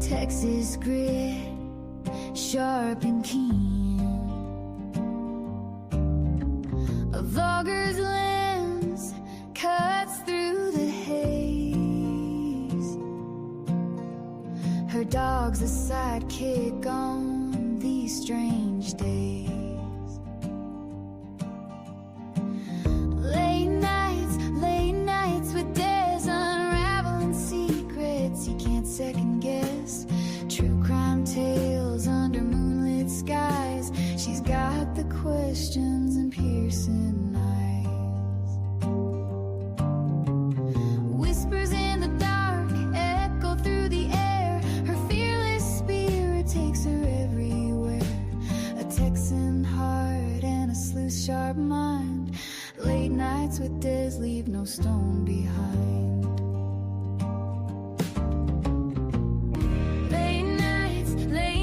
Texas grit, sharp and keen. A vulgar's lens cuts through the haze. Her dog's a sidekick on these strange days. Late nights with Des, unraveling secrets you can't second guess. True crime tales under moonlit skies. She's got the questions and piercing eyes. Whispers in the dark echo through the air. Her fearless spirit takes her everywhere. A Texan heart and a sleuth sharp mind. Late nights with Des leave no stone behind. Late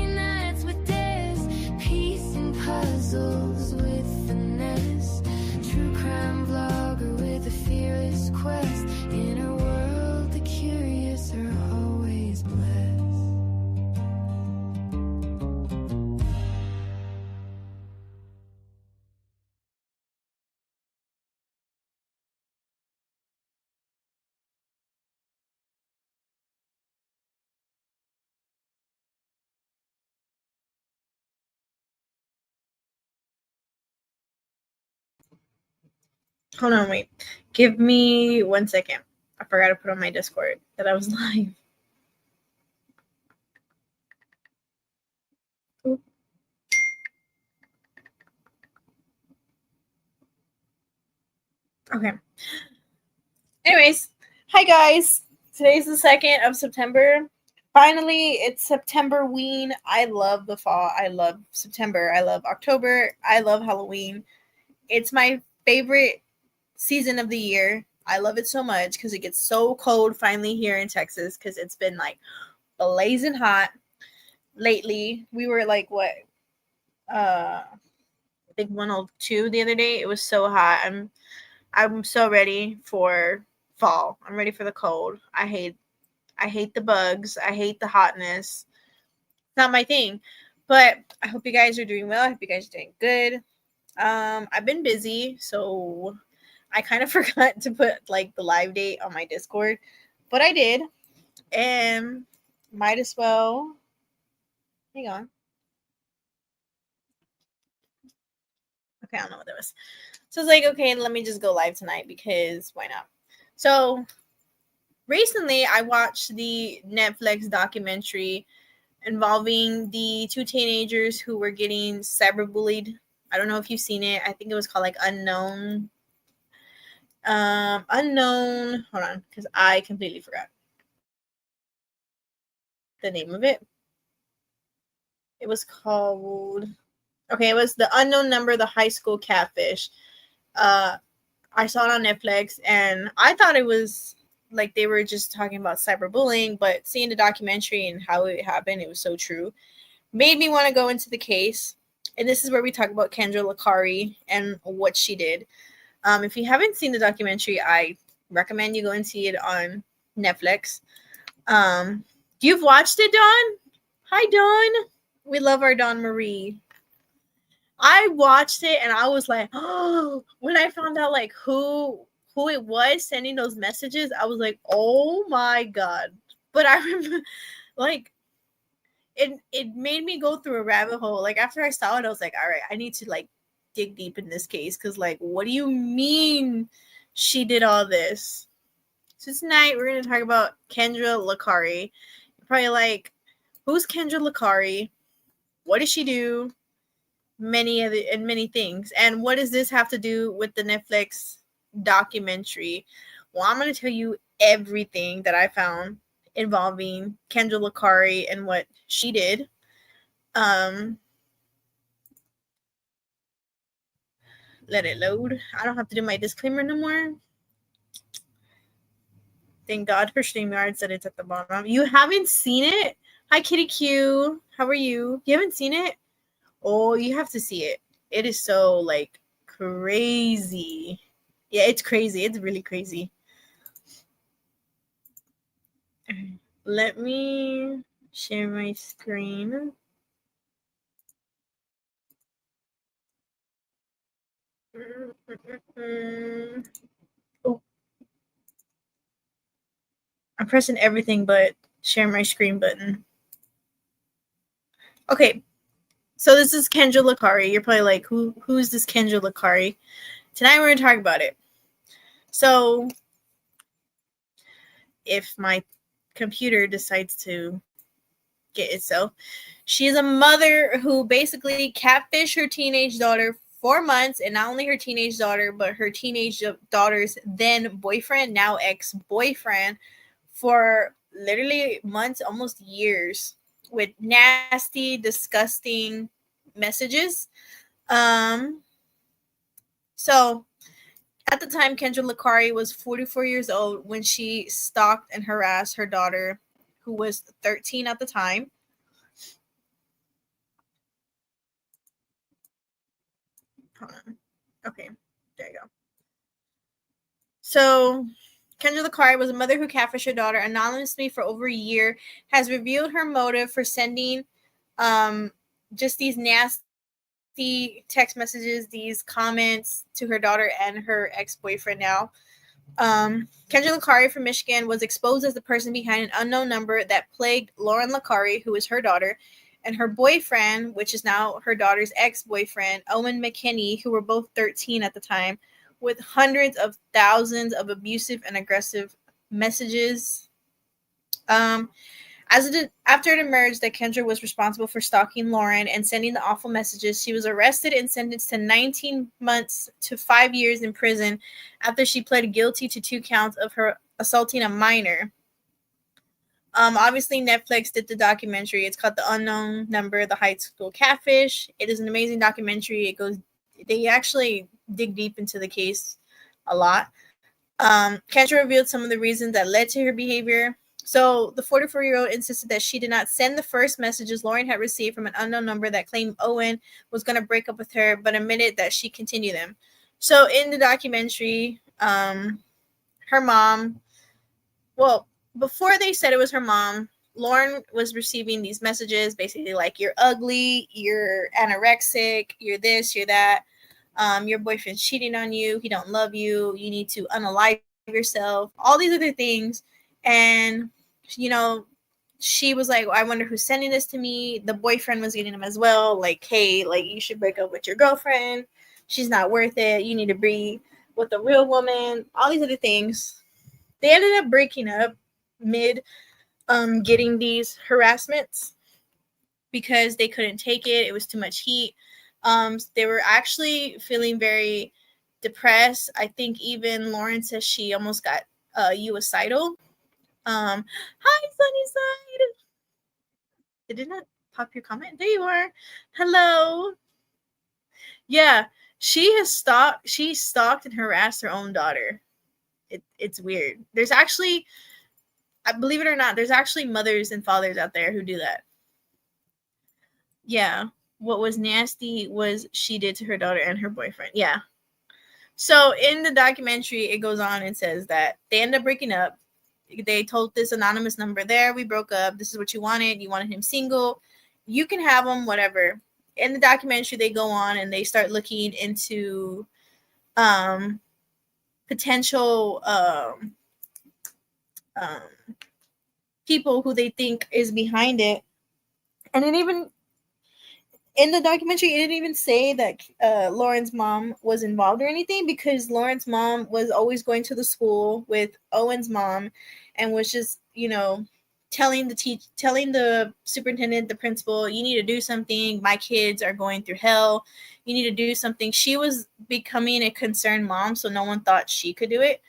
nights with Des, piecing puzzles with finesse. True crime vlogger with a fearless quest. In her world, the curious are always blessed. Hold on, wait. Give me 1 second. I forgot to put on my Discord that I was live. Oop. Okay. Anyways, hi guys. Today's the 2nd of September. Finally, it's September-ween. I love the fall. I love September. I love October. I love Halloween. It's my favorite season of the year. I love it so much because it gets so cold finally here in Texas because it's been like blazing hot lately. We were like I think 102 the other day. It was so hot. I'm so ready for fall. I'm ready for the cold. I hate the bugs. I hate the hotness. It's not my thing. But I hope you guys are doing well. I hope you guys are doing good. I've been busy, so I kind of forgot to put like the live date on my Discord, but I did, and might as well. Hang on. Okay, I don't know what that was. So it's like, okay, let me just go live tonight because why not? So recently, I watched the Netflix documentary involving the two teenagers who were getting cyberbullied. I don't know if you've seen it. I think it was called like Unknown. Hold on, because I completely forgot the name of it. It was called, okay, it was The Unknown Number, the High School Catfish. I saw it on Netflix, and I thought it was like they were just talking about cyberbullying, but seeing the documentary and how it happened, it was so true. Made me want to go into the case. And this is where we talk about Kendra Licari and what she did. If you haven't seen the documentary, I recommend you go and see it on Netflix. You've watched it, Dawn? Hi, Dawn. We love our Dawn Marie. I watched it and I was like, oh, when I found out like who it was sending those messages, I was like, oh my God. But I remember like it made me go through a rabbit hole. Like after I saw it, I was like, all right, I need to like dig deep in this case because like, what do you mean she did all this? So tonight we're gonna talk about Kendra Licari. You're probably like, who's Kendra Licari? What does she do? Many things. And what does this have to do with the Netflix documentary? Well, I'm gonna tell you everything that I found involving Kendra Licari and what she did. Let it load. I don't have to do my disclaimer no more. Thank God for StreamYard said it's at the bottom. You haven't seen it? Hi, Kitty Q. How are you? You haven't seen it? Oh, you have to see it. It is so, like, crazy. Yeah, it's crazy. It's really crazy. Let me Share my screen. Oh, I'm pressing everything but share my screen button. Okay, so this is Kendra Licari. You're probably like, who is this Kendra Licari? Tonight we're going to talk about it. So if my computer decides to get itself, she is a mother who basically catfished her teenage daughter 4 months, and not only her teenage daughter, but her teenage daughter's then boyfriend, now ex-boyfriend, for literally months, almost years, with nasty, disgusting messages. So at the time, Kendra Licari was 44 years old when she stalked and harassed her daughter, who was 13 at the time. Hold on. Okay, there you go. So Kendra Licari was a mother who catfished her daughter anonymously for over a year, has revealed her motive for sending just these nasty text messages, these comments to her daughter and her ex-boyfriend now. Kendra Licari from Michigan was exposed as the person behind an unknown number that plagued Lauren Licari, who is her daughter, and her boyfriend, which is now her daughter's ex-boyfriend, Owen McKinney, who were both 13 at the time, with hundreds of thousands of abusive and aggressive messages. After it emerged that Kendra was responsible for stalking Lauren and sending the awful messages, she was arrested and sentenced to 19 months to 5 years in prison after she pled guilty to 2 counts of her assaulting a minor. Obviously, Netflix did the documentary. It's called The Unknown Number, The High School Catfish. It is an amazing documentary. They actually dig deep into the case a lot. Kendra revealed some of the reasons that led to her behavior. So the 44-year-old insisted that she did not send the first messages Lauren had received from an unknown number that claimed Owen was going to break up with her, but admitted that she continued them. So in the documentary, her mom, well, before they said it was her mom, Lauren was receiving these messages basically like, you're ugly, you're anorexic, you're this, you're that. Your boyfriend's cheating on you, he don't love you, you need to unalive yourself, all these other things. And she was like, I wonder who's sending this to me. The boyfriend was getting them as well, like, hey, like, you should break up with your girlfriend, she's not worth it, you need to be with a real woman, all these other things. They ended up breaking up mid getting these harassments because they couldn't take it. It was too much heat. They were actually feeling very depressed. I think even Lauren says she almost got suicidal. Hi, Sunnyside. Did it not pop your comment? There you are. Hello. Yeah, she stalked and harassed her own daughter. It's weird. There's actually, believe it or not, there's actually mothers and fathers out there who do that. Yeah. What was nasty was she did to her daughter and her boyfriend. Yeah. So in the documentary, it goes on and says that they end up breaking up. They told this anonymous number, there, we broke up. This is what you wanted. You wanted him single. You can have him, whatever. In the documentary, they go on and they start looking into potential people who they think is behind it. And it even, in the documentary, it didn't even say that Lauren's mom was involved or anything, because Lauren's mom was always going to the school with Owen's mom and was just, telling the superintendent, the principal, you need to do something. My kids are going through hell. You need to do something. She was becoming a concerned mom, so no one thought she could do it.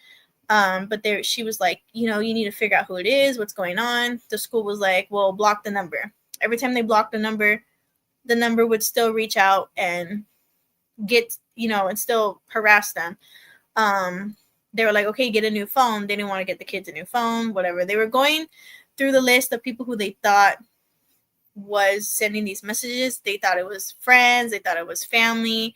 But she was like, you need to figure out who it is, what's going on. The school was like, well, block the number. Every time they blocked the number would still reach out and get, and still harass them. They were like, okay, get a new phone. They didn't want to get the kids a new phone, whatever. They were going through the list of people who they thought was sending these messages. They thought it was friends. They thought it was family.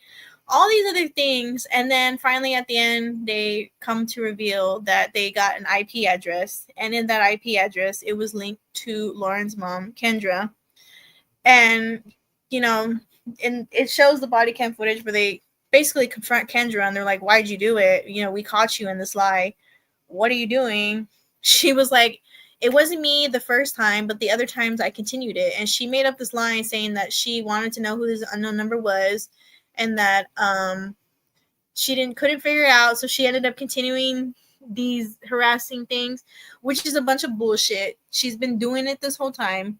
all these other things. And then finally at the end, they come to reveal that they got an IP address. And in that IP address, it was linked to Lauren's mom, Kendra. And, you know, and it shows the body cam footage where they basically confront Kendra and they're like, why'd you do it? You know, we caught you in this lie. What are you doing? She was like, it wasn't me the first time, but the other times I continued it. And she made up this line saying that she wanted to know who this unknown number was and that she couldn't figure it out. So she ended up continuing these harassing things, which is a bunch of bullshit. She's been doing it this whole time.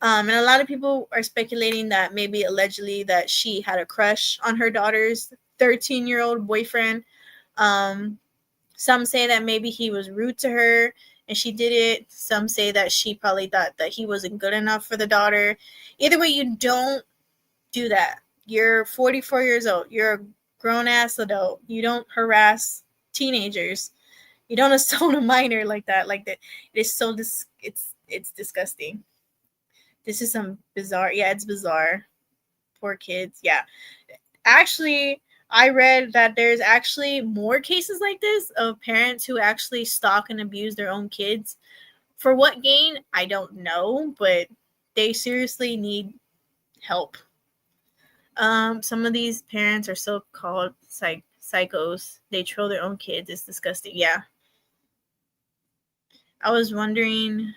And a lot of people are speculating that maybe allegedly that she had a crush on her daughter's 13-year-old boyfriend. Some say that maybe he was rude to her and she did it. Some say that she probably thought that he wasn't good enough for the daughter. Either way, you don't do that. You're 44 years old. You're a grown-ass adult. You don't harass teenagers. You don't assault a minor like that. Like that. It is so it's disgusting. This is some bizarre. Yeah, it's bizarre. Poor kids. Yeah. Actually, I read that there's actually more cases like this of parents who actually stalk and abuse their own kids. For what gain? I don't know, but they seriously need help. Some of these parents are so-called psychos. They troll their own kids. It's disgusting. Yeah. I was wondering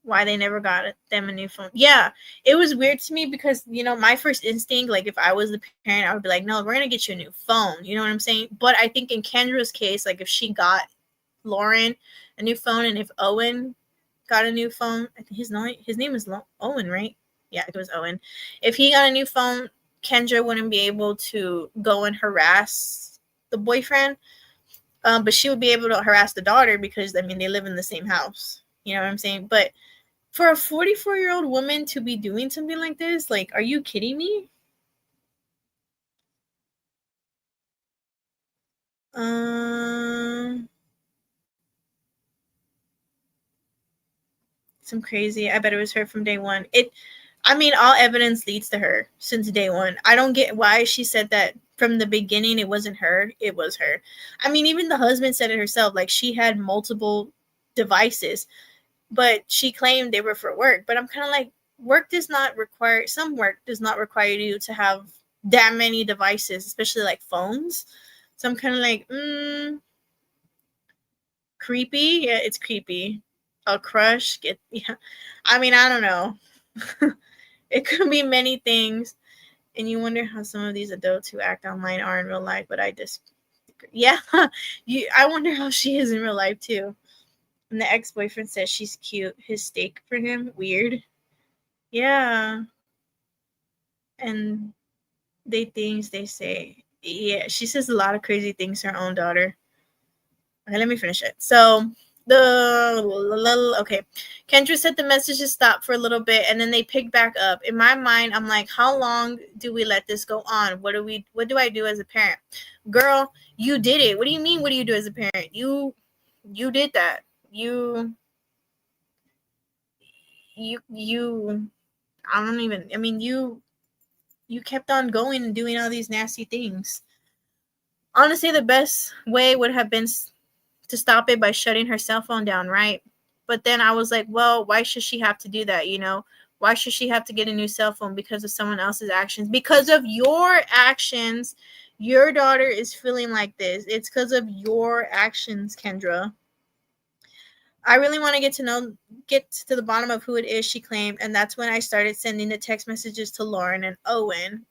why they never got them a new phone. Yeah, it was weird to me because, you know, my first instinct, like if I was the parent, I would be like, no, we're going to get you a new phone. You know what I'm saying? But I think in Kendra's case, like if she got Lauren a new phone and if Owen got a new phone, I think his name is Owen, right? Yeah, it was Owen. If he got a new phone, Kendra wouldn't be able to go and harass the boyfriend. But she would be able to harass the daughter because, I mean, they live in the same house. You know what I'm saying? But for a 44-year-old woman to be doing something like this, like, are you kidding me? Some crazy. I bet it was her from day one. I mean, all evidence leads to her since day one. I don't get why she said that from the beginning it wasn't her. It was her. I mean, even the husband said it herself. Like, she had multiple devices, but she claimed they were for work. But I'm kind of like, work does not require you to have that many devices, especially like phones. So I'm kind of like, creepy. Yeah, it's creepy. A crush. Yeah. I mean, I don't know. It could be many things, and you wonder how some of these adults who act online are in real life. But yeah, I wonder how she is in real life too. And the ex-boyfriend says she's cute. His steak for him, weird. Yeah. And they say, yeah, she says a lot of crazy things to her own daughter. Okay, let me finish it. So okay, Kendra said the messages stopped for a little bit and then they picked back up. In my mind, I'm like, how long do we let this go on? What do I do as a parent? Girl, you did it. What do you mean? What do you do as a parent? You did that. You you kept on going and doing all these nasty things. Honestly, the best way would have been to stop it by shutting her cell phone down, right? But then I was like, well, why should she have to do that, you know? Why should she have to get a new cell phone because of someone else's actions? Because of your actions, your daughter is feeling like this. It's because of your actions, Kendra. I really want to get to the bottom of who it is she claimed, and that's when I started sending the text messages to Lauren and Owen.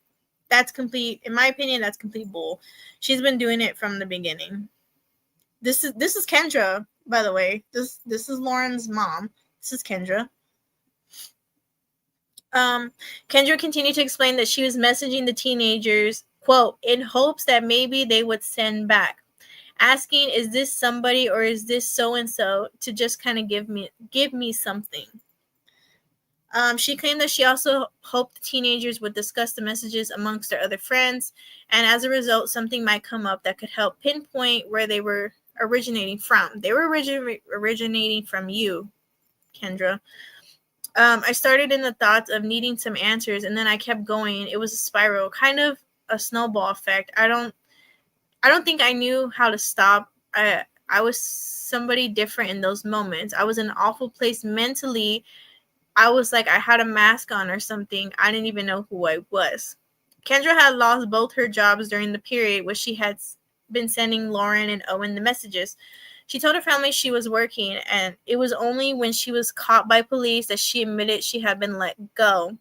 That's complete, in my opinion, that's complete bull. She's been doing it from the beginning. This is Kendra, by the way. This is Lauren's mom. This is Kendra. Kendra continued to explain that she was messaging the teenagers, quote, in hopes that maybe they would send back, asking, is this somebody or is this so-and-so, to just kind of give me something. She claimed that she also hoped the teenagers would discuss the messages amongst their other friends, and as a result, something might come up that could help pinpoint where they were originating from. They were originating from you, Kendra. I started in the thoughts of needing some answers, and then I kept going. It was a spiral, kind of a snowball effect. I don't think I knew how to stop. I was somebody different in those moments. I was in an awful place mentally. I was like I had a mask on or something. I didn't even know who I was. Kendra had lost both her jobs during the period where she had been sending Lauren and Owen the messages. She told her family she was working, and it was only when she was caught by police that she admitted she had been let go.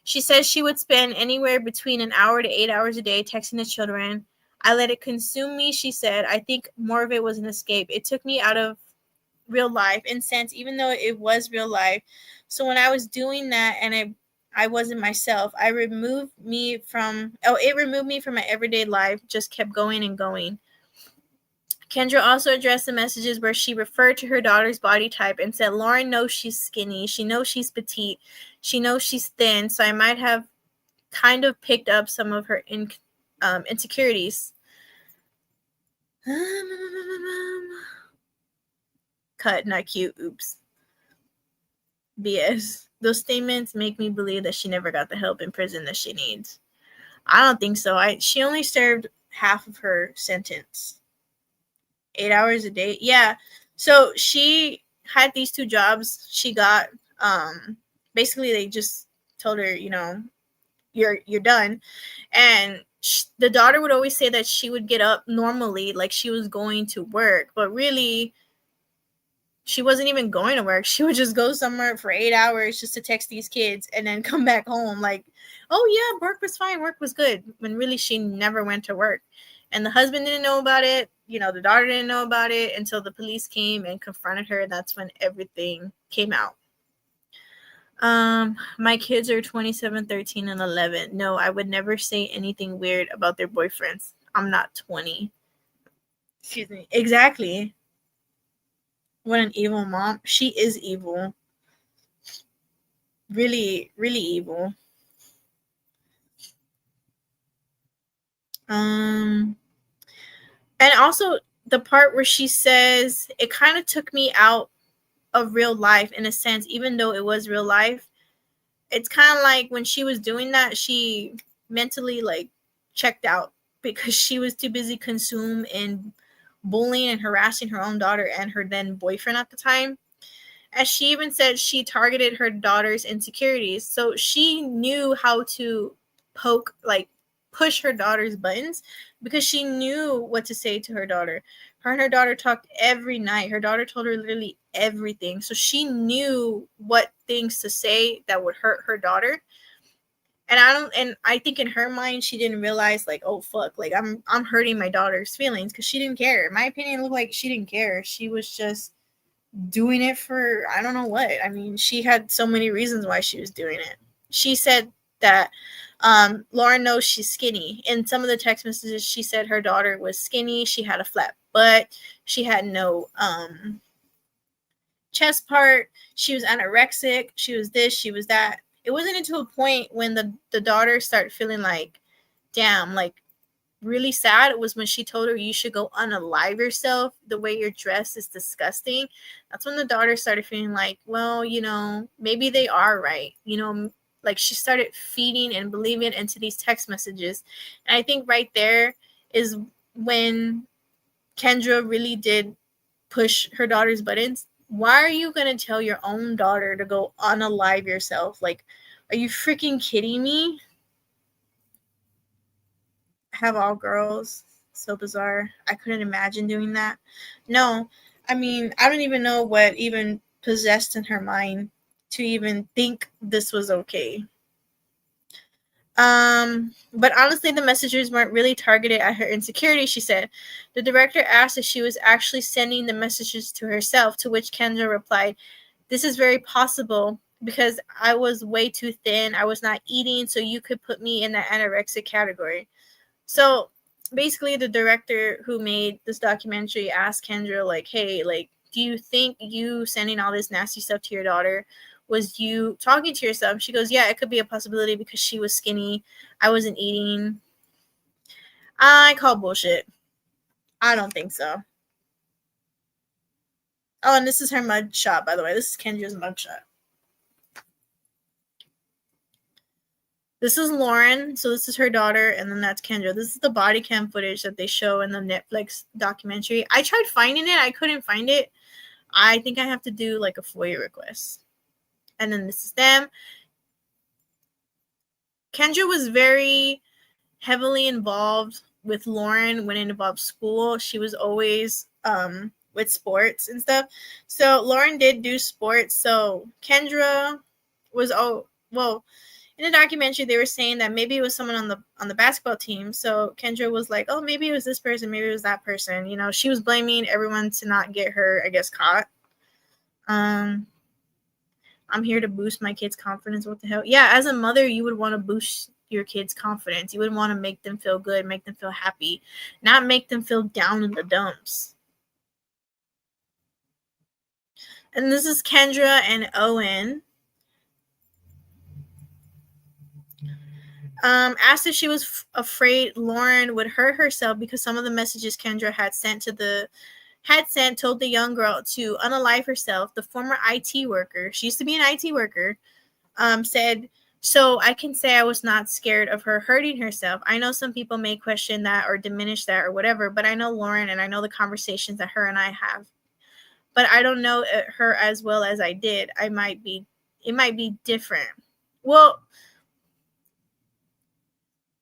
She says she would spend anywhere between an hour to 8 hours a day texting the children. I let it consume me, she said. I think more of it was an escape. It took me out of real life in sense, even though it was real life. So when I was doing that and I wasn't myself, it removed me from my everyday life, just kept going and going. Kendra also addressed the messages where she referred to her daughter's body type and said, Lauren knows she's skinny. She knows she's petite. She knows she's thin. So I might have kind of picked up some of her insecurities. Cut, not cute. Oops. BS. Those statements make me believe that she never got the help in prison that she needs. I don't think so. She only served half of her sentence. 8 hours a day. Yeah. So she had these 2 jobs. She got basically they just told her, you're done. And the daughter would always say that she would get up normally like she was going to work, but really she wasn't even going to work. She would just go somewhere for 8 hours just to text these kids and then come back home like, oh yeah, work was fine, work was good, when really she never went to work. And the husband didn't know about it. The daughter didn't know about it until the police came and confronted her. That's when everything came out. My kids are 27, 13, and 11. No, I would never say anything weird about their boyfriends. I'm not 20. Excuse me. Exactly. What an evil mom. She is evil. Really, really evil. And also the part where she says it kind of took me out of real life in a sense, even though it was real life. It's kind of like when she was doing that, she mentally like checked out because she was too busy consumed in bullying and harassing her own daughter and her then boyfriend at the time. As she even said, she targeted her daughter's insecurities. So she knew how to push her daughter's buttons because she knew what to say to her daughter. Her and her daughter talked every night. Her daughter told her literally everything. So she knew what things to say that would hurt her daughter. And I think in her mind she didn't realize like, oh fuck, like I'm hurting my daughter's feelings, because she didn't care. In my opinion, it looked like she didn't care. She was just doing it for I don't know what. I mean, she had so many reasons why she was doing it. She said that Lauren knows she's skinny. In some of the text messages, she said her daughter was skinny. She had a flat butt. She had no chest part. She was anorexic. She was this. She was that. It wasn't until a point when the daughter started feeling like, damn, like really sad. It was when she told her you should go unalive yourself. The way you're dressed is disgusting. That's when the daughter started feeling like, well, maybe they are right. Like she started feeding and believing into these text messages. And I think right there is when Kendra really did push her daughter's buttons. Why are you going to tell your own daughter to go unalive yourself? Like, are you freaking kidding me? Have all girls. So bizarre. I couldn't imagine doing that. No, I mean, I don't even know what even possessed in her mind to even think this was okay. But honestly, the messages weren't really targeted at her insecurity, she said. The director asked if she was actually sending the messages to herself, to which Kendra replied, this is very possible because I was way too thin. I was not eating, so you could put me in the anorexic category. So basically, the director who made this documentary asked Kendra, like, hey, like, do you think you sending all this nasty stuff to your daughter was you talking to yourself? She goes, yeah, it could be a possibility because she was skinny. I wasn't eating. I call bullshit. I don't think so. Oh, and this is her mug shot, by the way. This is Kendra's mug shot. This is Lauren, so this is her daughter, and then that's Kendra. This is the body cam footage that they show in the Netflix documentary. I tried finding it. I couldn't find it. I think I have to do like a FOIA request. And then this is them. Kendra was very heavily involved with Lauren when it involved school. She was always with sports and stuff. So Lauren did do sports. So Kendra was in the documentary they were saying that maybe it was someone on the basketball team. So Kendra was like, oh, maybe it was this person, maybe it was that person. You know, she was blaming everyone to not get her, I guess, caught. I'm here to boost my kids' confidence. What the hell? Yeah, as a mother, you would want to boost your kids' confidence. You would want to make them feel good, make them feel happy, not make them feel down in the dumps. And this is Kendra and Owen. Asked if she was afraid Lauren would hurt herself because some of the messages Kendra had sent told the young girl to unalive herself. The former IT worker, she used to be an IT worker, said, so I can say I was not scared of her hurting herself. I know some people may question that or diminish that or whatever, but I know Lauren and I know the conversations that her and I have. But I don't know her as well as I did. It might be different. Well,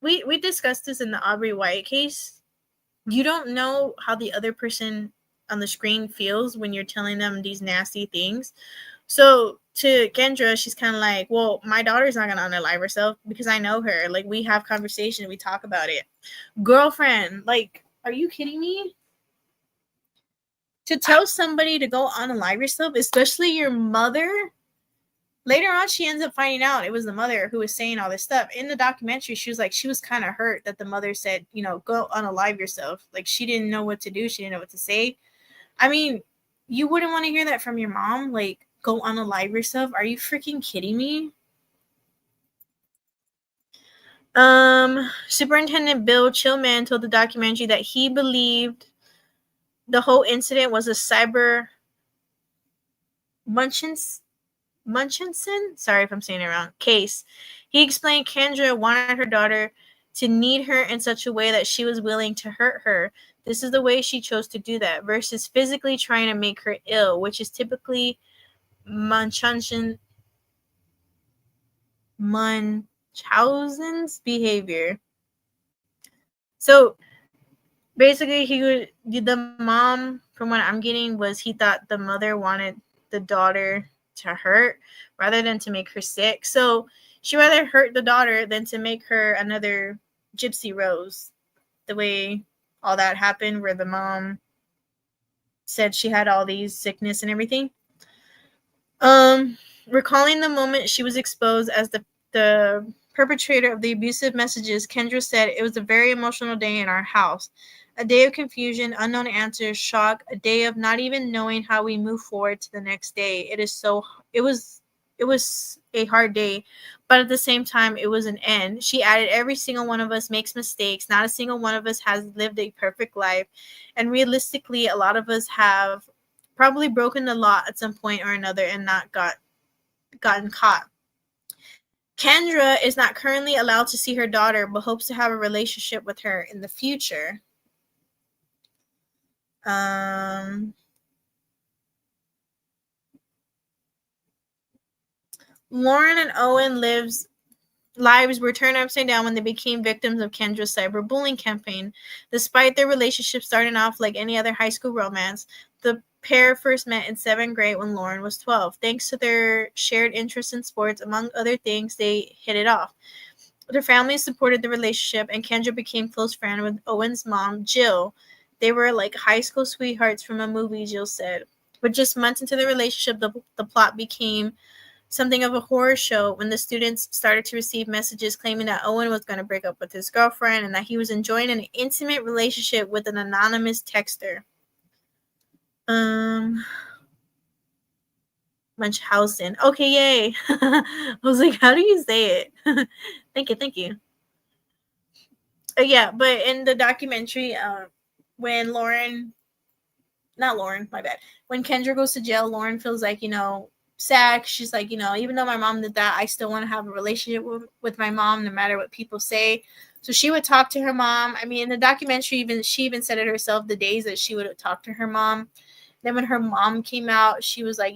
we discussed this in the Aubrey White case. You don't know how the other person on the screen feels when you're telling them these nasty things. So to Kendra, she's kind of like, well, my daughter's not going to unalive herself because I know her. Like, we have conversation. We talk about it. Girlfriend, like, are you kidding me? To tell somebody to go unalive yourself, especially your mother. Later on, she ends up finding out it was the mother who was saying all this stuff. In the documentary, she was like, she was kind of hurt that the mother said, you know, go unalive yourself. Like, she didn't know what to do. She didn't know what to say. I mean, you wouldn't want to hear that from your mom. Like, go unalive yourself. Are you freaking kidding me? Superintendent Bill Chillman told the documentary that he believed the whole incident was a cyber Munchinson, sorry if I'm saying it wrong, case. He explained Kendra wanted her daughter to need her in such a way that she was willing to hurt her. This is the way she chose to do that versus physically trying to make her ill, which is typically Munchausen's behavior. So basically, the mom, from what I'm getting, was he thought the mother wanted the daughter to hurt rather than to make her sick. So she rather hurt the daughter than to make her another Gypsy Rose. The way all that happened, where the mom said she had all these sickness and everything. Recalling the moment she was exposed as the perpetrator of the abusive messages, Kendra said, it was a very emotional day in our house. A day of confusion, unknown answers, shock, a day of not even knowing how we move forward to the next day. It was a hard day, but at the same time, it was an end. She added, every single one of us makes mistakes. Not a single one of us has lived a perfect life. And realistically, a lot of us have probably broken the law at some point or another and not gotten caught. Kendra is not currently allowed to see her daughter, but hopes to have a relationship with her in the future. Lauren and Owen lives were turned upside down when they became victims of Kendra's cyberbullying campaign. Despite their relationship starting off like any other high school romance, the pair first met in 7th grade when Lauren was 12. Thanks to their shared interest in sports, among other things, they hit it off. Their families supported the relationship, and Kendra became close friend with Owen's mom, Jill. They were like high school sweethearts from a movie, Jill said. But just months into the relationship, the plot became something of a horror show when the students started to receive messages claiming that Owen was going to break up with his girlfriend and that he was enjoying an intimate relationship with an anonymous texter. Munchausen. Okay, yay. I was like, how do you say it? Thank you. Yeah, but in the documentary, when when Kendra goes to jail, Lauren feels like, sad. She's like, even though my mom did that, I still want to have a relationship with my mom, no matter what people say. So she would talk to her mom. I mean, in the documentary, she even said it herself, the days that she would talk to her mom. Then when her mom came out, she was like,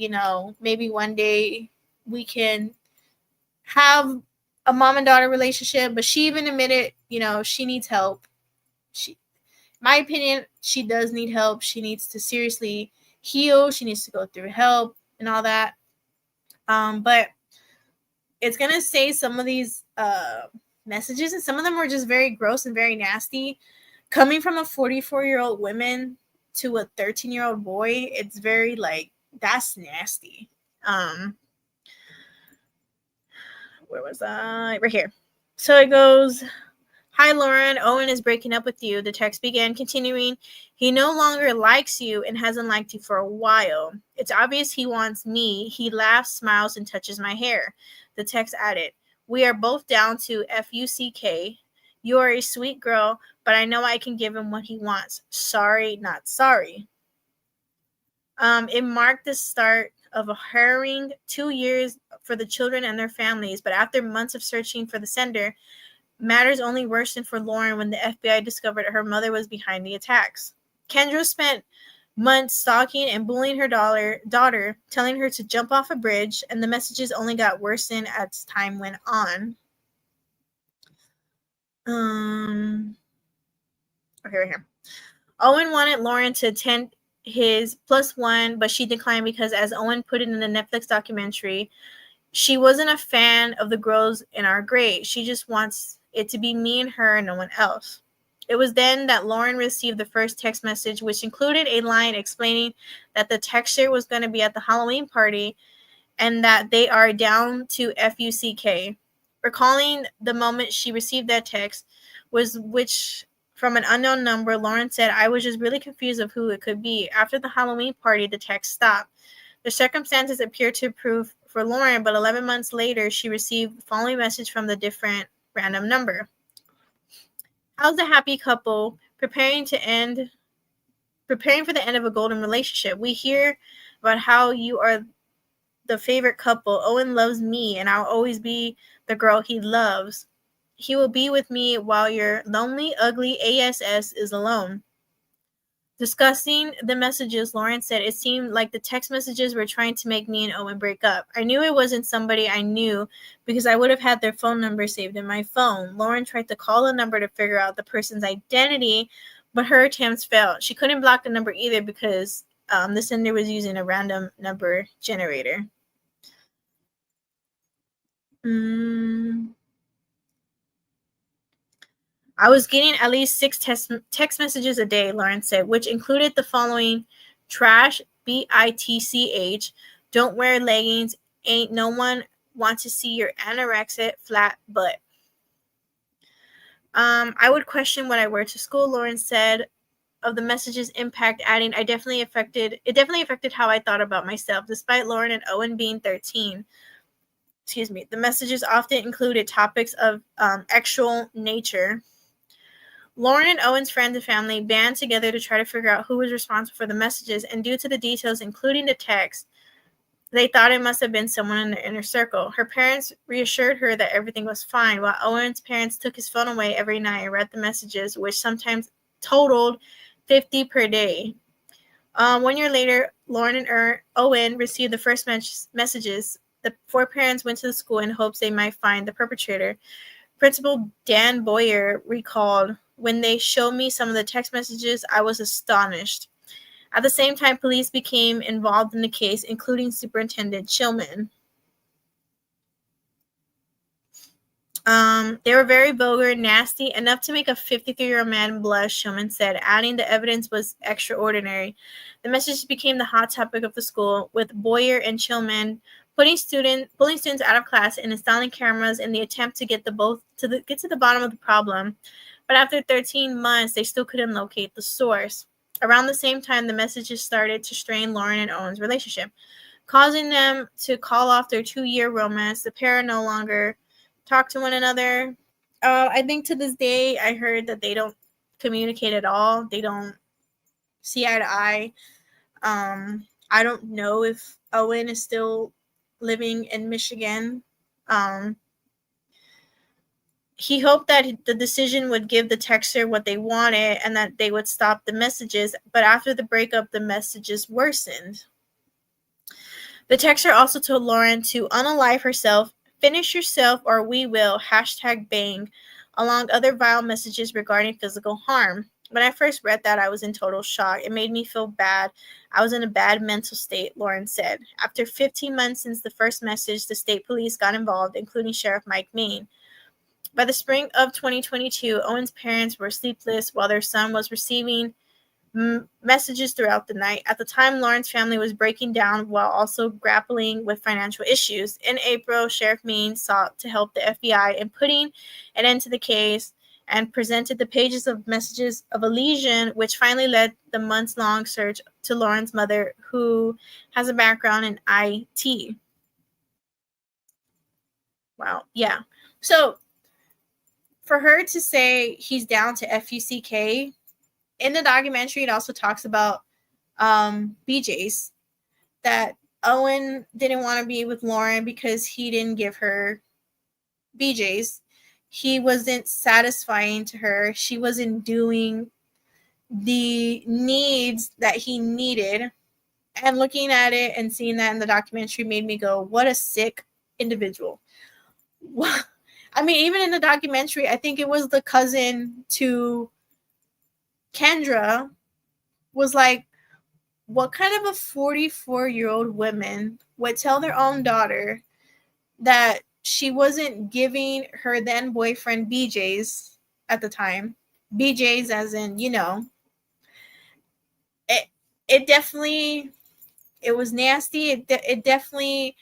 maybe one day we can have a mom and daughter relationship. But she even admitted, she needs help. My opinion, she does need help. She needs to seriously heal. She needs to go through help and all that. But it's gonna say some of these messages, and some of them were just very gross and very nasty, coming from a 44-year-old woman to a 13-year-old boy. It's very like, that's nasty. Where was I? Right here. So it goes, "Hi, Lauren. Owen is breaking up with you." The text began, continuing, "He no longer likes you and hasn't liked you for a while. It's obvious he wants me. He laughs, smiles, and touches my hair." The text added, "We are both down to FUCK. You are a sweet girl, but I know I can give him what he wants. Sorry, not sorry." It marked the start of a harrowing 2 years for the children and their families, but after months of searching for the sender, matters only worsened for Lauren when the FBI discovered her mother was behind the attacks. Kendra spent months stalking and bullying her daughter, telling her to jump off a bridge, and the messages only got worsened as time went on. Okay, right here. Owen wanted Lauren to attend his +1, but she declined because, as Owen put it in the Netflix documentary, she wasn't a fan of the girls in our grade. She just wants it to be me and her and no one else. It was then that Lauren received the first text message, which included a line explaining that the texter was going to be at the Halloween party and that they are down to FUCK. Recalling the moment she received that text, which from an unknown number, Lauren said, "I was just really confused of who it could be. After the Halloween party, the text stopped. The circumstances appear to approve for Lauren, but 11 months later, she received the following message from the different random number. How's the happy couple preparing for the end of a golden relationship? We hear about how you are the favorite couple. Owen loves me, and I'll always be the girl he loves. He will be with me while your lonely, ugly ASS is alone." Discussing the messages, Lauren said, "It seemed like the text messages were trying to make me and Owen break up. I knew it wasn't somebody I knew because I would have had their phone number saved in my phone. Lauren tried to call the number to figure out the person's identity, but her attempts failed. She couldn't block the number either because the sender was using a random number generator." "I was getting at least 6 text messages a day," Lauren said, which included the following: "Trash, BITCH, don't wear leggings, ain't no one want to see your anorexic flat butt." "I would question what I wear to school," Lauren said of the message's impact, adding, it definitely affected how I thought about myself. Despite Lauren and Owen being 13, the messages often included topics of sexual nature. Lauren and Owen's friends and family band together to try to figure out who was responsible for the messages, and due to the details, including the text, they thought it must have been someone in their inner circle. Her parents reassured her that everything was fine, while Owen's parents took his phone away every night and read the messages, which sometimes totaled 50 per day. 1 year later, Lauren and Owen received the first messages. The 4 parents went to the school in hopes they might find the perpetrator. Principal Dan Boyer recalled, "When they showed me some of the text messages, I was astonished." At the same time, police became involved in the case, including Superintendent Shillman. "They were very vulgar and nasty, enough to make a 53-year-old man blush," Shillman said, adding the evidence was extraordinary. The message became the hot topic of the school, with Boyer and Shillman pulling students out of class and installing cameras in the attempt to get to the bottom of the problem. But after 13 months, they still couldn't locate the source. Around the same time, the messages started to strain Lauren and Owen's relationship, causing them to call off their 2-year romance. The pair no longer talk to one another. I think to this day, I heard that they don't communicate at all. They don't see eye to eye. I don't know if Owen is still living in Michigan. He hoped that the decision would give the texter what they wanted and that they would stop the messages, but after the breakup, the messages worsened. The texter also told Lauren to unalive herself, finish yourself or we will, #bang, along other vile messages regarding physical harm. When I first read that, I was in total shock. It made me feel bad. I was in a bad mental state, Lauren said. After 15 months since the first message, the state police got involved, including Sheriff Mike Main. By the spring of 2022, Owen's parents were sleepless while their son was receiving messages throughout the night. At the time, Lauren's family was breaking down while also grappling with financial issues. In April, Sheriff Main sought to help the FBI in putting an end to the case and presented the pages of messages of a lesion, which finally led the months-long search to Lauren's mother, who has a background in IT. Wow, yeah. So for her to say he's down to FUCK, in the documentary, it also talks about BJ's, that Owen didn't want to be with Lauren because he didn't give her BJ's. He wasn't satisfying to her. She wasn't doing the needs that he needed. And looking at it and seeing that in the documentary made me go, what a sick individual. I mean, even in the documentary, I think it was the cousin to Kendra was like, what kind of a 44-year-old woman would tell their own daughter that she wasn't giving her then boyfriend BJ's at the time? BJ's as in, you know. It definitely, it was nasty. It definitely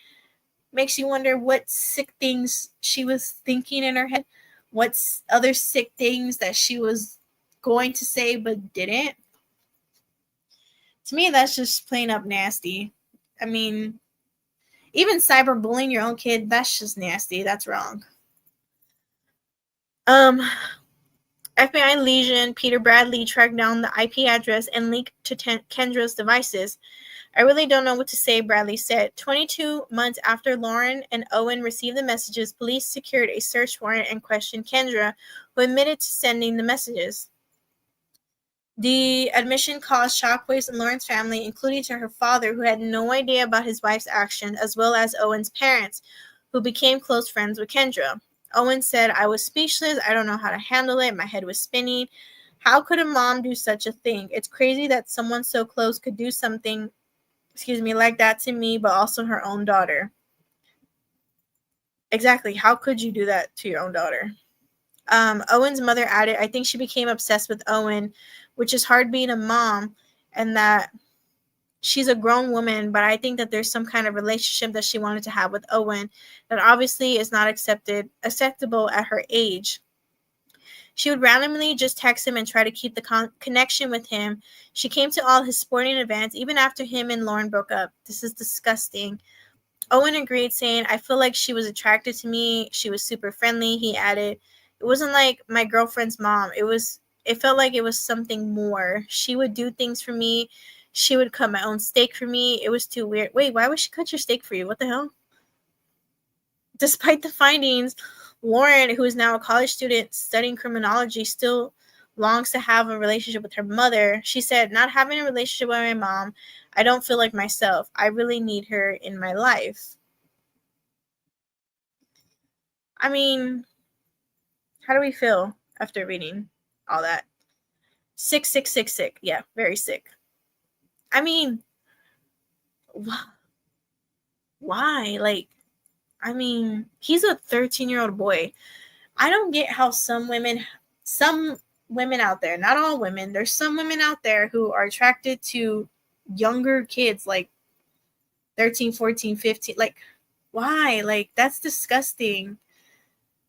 makes you wonder what sick things she was thinking in her head. What's other sick things that she was going to say but didn't. To me, that's just plain up nasty. I mean, even cyberbullying your own kid, that's just nasty. That's wrong. FBI legion Peter Bradley tracked down the IP address and linked to Kendra's devices. I really don't know what to say, Bradley said. 22 months after Lauren and Owen received the messages, police secured a search warrant and questioned Kendra, who admitted to sending the messages. The admission caused shockwaves in Lauren's family, including to her father, who had no idea about his wife's actions, as well as Owen's parents, who became close friends with Kendra. Owen said, I was speechless. I don't know how to handle it. My head was spinning. How could a mom do such a thing? It's crazy that someone so close could do something, like that to me, but also her own daughter. Exactly. How could you do that to your own daughter? Owen's mother added, I think she became obsessed with Owen, which is hard being a mom, and that she's a grown woman, but I think that there's some kind of relationship that she wanted to have with Owen that obviously is not acceptable at her age. She would randomly just text him and try to keep the connection with him. She came to all his sporting events, even after him and Lauren broke up. This is disgusting. Owen agreed, saying, I feel like she was attracted to me. She was super friendly. He added, it wasn't like my girlfriend's mom. It felt like it was something more. She would do things for me. She would cut my own steak for me. It was too weird. Wait, why would she cut your steak for you? What the hell? Despite the findings, Lauren, who is now a college student studying criminology, still longs to have a relationship with her mother. She said, not having a relationship with my mom, I don't feel like myself. I really need her in my life. I mean, how do we feel after reading all that? Sick. Yeah, very sick. I mean, why? Like, I mean, he's a 13-year-old boy. I don't get how some women out there, not all women, there's some women out there who are attracted to younger kids, like 13, 14, 15. Like, why? Like, that's disgusting.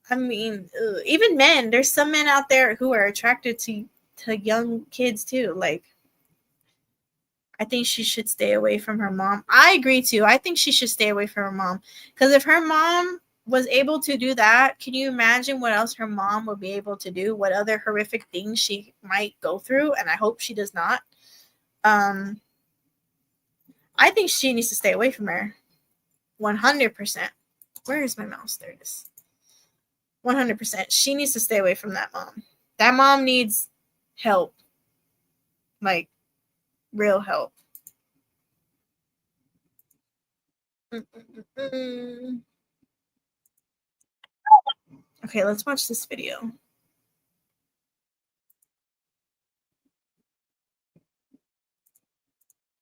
I mean, even men, there's some men out there who are attracted to young kids too. Like, I think she should stay away from her mom. I agree too. I think she should stay away from her mom. Because if her mom was able to do that, can you imagine what else her mom would be able to do? What other horrific things she might go through? And I hope she does not. I think she needs to stay away from her. 100%. Where is my mouse? There it is. 100%. She needs to stay away from that mom. That mom needs help. Like, real help. Okay, let's watch this video.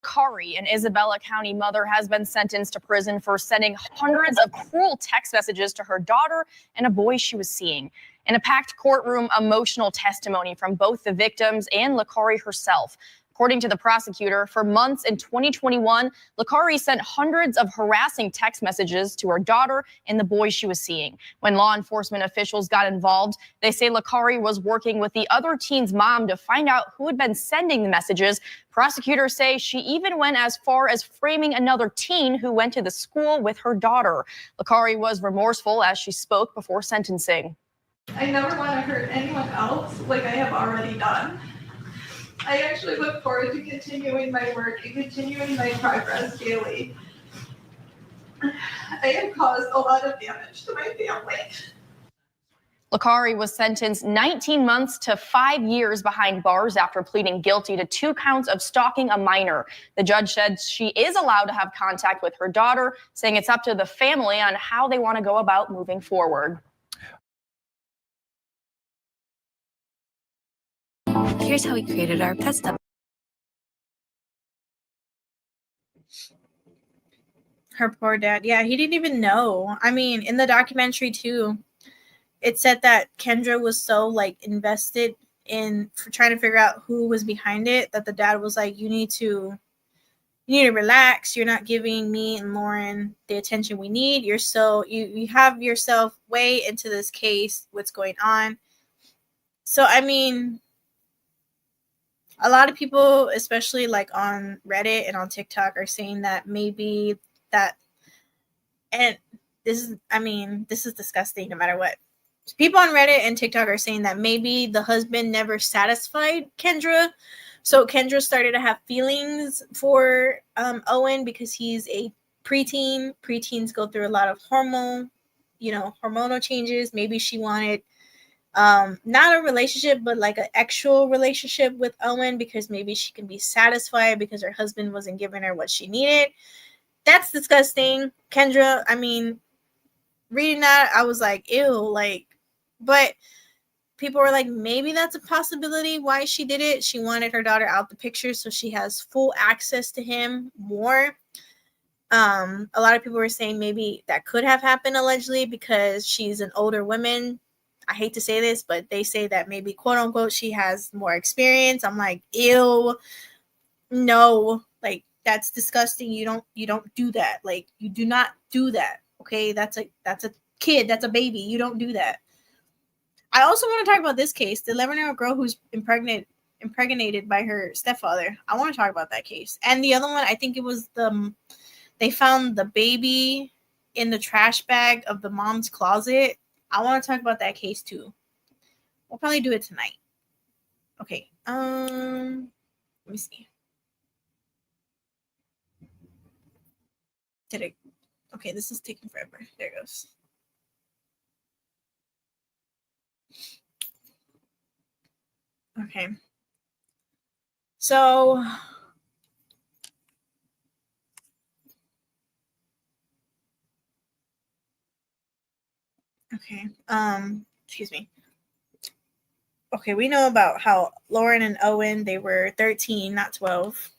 Licari, an Isabella County mother, has been sentenced to prison for sending hundreds of cruel text messages to her daughter and a boy she was seeing. In a packed courtroom, emotional testimony from both the victims and Licari herself. According to the prosecutor, for months in 2021, Licari sent hundreds of harassing text messages to her daughter and the boy she was seeing. When law enforcement officials got involved, they say Licari was working with the other teen's mom to find out who had been sending the messages. Prosecutors say she even went as far as framing another teen who went to the school with her daughter. Licari was remorseful as she spoke before sentencing. I never want to hurt anyone else like I have already done. I actually look forward to continuing my work and continuing my progress daily. I have caused a lot of damage to my family. Licari was sentenced 19 months to 5 years behind bars after pleading guilty to 2 counts of stalking a minor. The judge said she is allowed to have contact with her daughter, saying it's up to the family on how they want to go about moving forward. Here's how we created our pet stub. Her poor dad. Yeah, he didn't even know. I mean, in the documentary too, it said that Kendra was so like invested in for trying to figure out who was behind it that the dad was like, you need to relax. You're not giving me and Lauren the attention we need. You're so you have yourself way into this case, what's going on. So I mean, a lot of people, especially like on Reddit and on TikTok, are saying that maybe that, and this is disgusting no matter what. People on Reddit and TikTok are saying that maybe the husband never satisfied Kendra. So Kendra started to have feelings for Owen because he's a preteen. Preteens go through a lot of hormonal changes. Maybe she wanted not a relationship, but like an actual relationship with Owen because maybe she can be satisfied because her husband wasn't giving her what she needed. That's disgusting. Kendra, I mean, reading that, I was like, ew, like, but people were like, maybe that's a possibility why she did it. She wanted her daughter out the picture so she has full access to him more. A lot of people were saying maybe that could have happened allegedly because she's an older woman. I hate to say this, but they say that maybe quote unquote she has more experience. I'm like, ew, no, like that's disgusting. You don't do that. Like you do not do that. Okay, that's a kid, that's a baby. You don't do that. I also want to talk about this case, the 11-year-old girl who's impregnated by her stepfather. I want to talk about that case. And the other one, I think it was they found the baby in the trash bag of the mom's closet. I want to talk about that case too. We'll probably do it tonight. Okay. Let me see. Did it? Okay, this is taking forever. There it goes. Okay. So okay. Excuse me. Okay, we know about how Lauren and Owen, they were 13, not 12.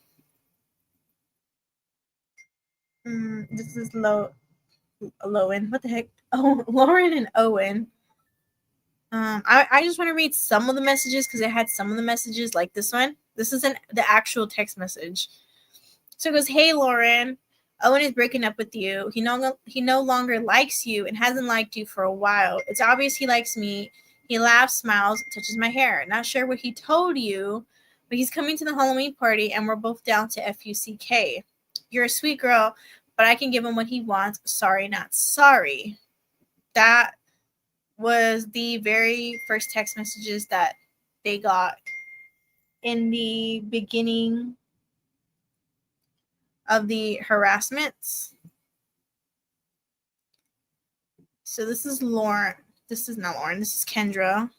This is Lowen. What the heck? Oh, Lauren and Owen. I just want to read some of the messages because it had some of the messages like this one. This is the actual text message. So it goes, "Hey Lauren, Owen is breaking up with you. He no longer likes you and hasn't liked you for a while. It's obvious he likes me. He laughs, smiles, touches my hair. Not sure what he told you, but he's coming to the Halloween party and we're both down to FUCK. You're a sweet girl, but I can give him what he wants. Sorry, not sorry." That was the very first text messages that they got in the beginning of the harassments. So this is Lauren. This is not Lauren. This is Kendra.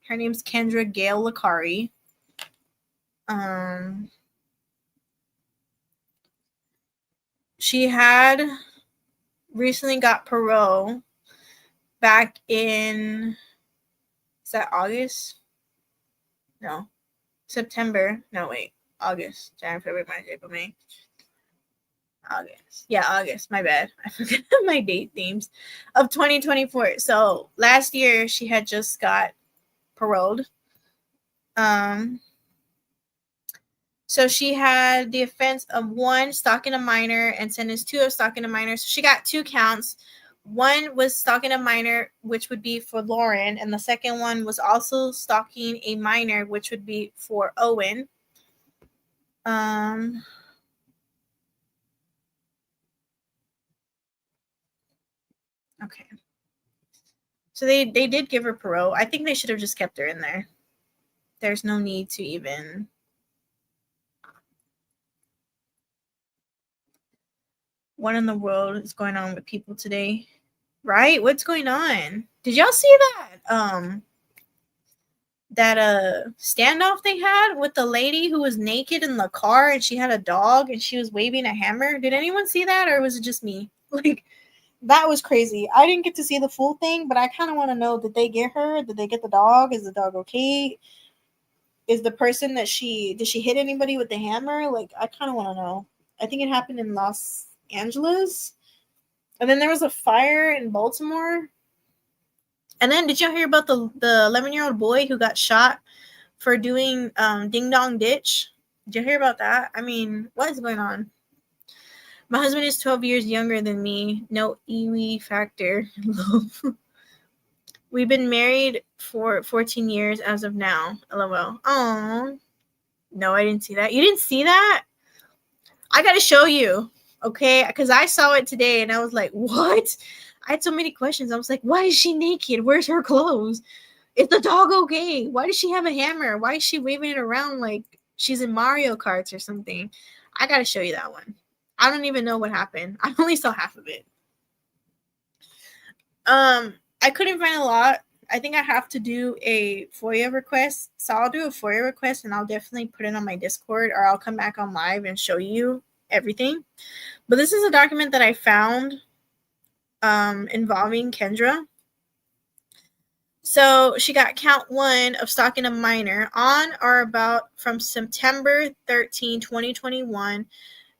Her name's Kendra Licari. She had recently got parole back in, is that August? No. September. No, wait. August. January, February, March, April, May. August. Yeah, August. My bad. I forgot my date themes of 2024. So last year she had just got paroled. So she had the offense of 1, stalking a minor, and sentence 2 of stalking a minor. So she got 2 counts. One was stalking a minor, which would be for Lauren, and the second one was also stalking a minor, which would be for Owen. Okay. So they did give her parole. I think they should have just kept her in there. There's no need to even. What in the world is going on with people today? Right? What's going on? Did y'all see that standoff they had with the lady who was naked in the car and she had a dog and she was waving a hammer? Did anyone see that, or was it just me? Like, that was crazy. I didn't get to see the full thing, but I kind of want to know, did they get her? Did they get the dog? Is the dog okay? Is the person did she hit anybody with the hammer? Like, I kind of want to know. I think it happened in Los Angeles. And then there was a fire in Baltimore. And then did y'all hear about the 11-year-old boy who got shot for doing ding dong ditch? Did you hear about that? I mean, what is going on? My husband is 12 years younger than me. No EWE factor. We've been married for 14 years as of now. LOL. Oh, no, I didn't see that. You didn't see that? I got to show you. Okay, because I saw it today and I was like, what? I had so many questions. I was like, why is she naked? Where's her clothes? Is the dog okay? Why does she have a hammer? Why is she waving it around like she's in Mario Karts or something? I got to show you that one. I don't even know what happened. I only saw half of it. I couldn't find a lot. I think I have to do a FOIA request. So I'll do a FOIA request and I'll definitely put it on my Discord, or I'll come back on live and show you everything. But this is a document that I found involving Kendra. So she got count 1 of stalking a minor on or about from September 13, 2021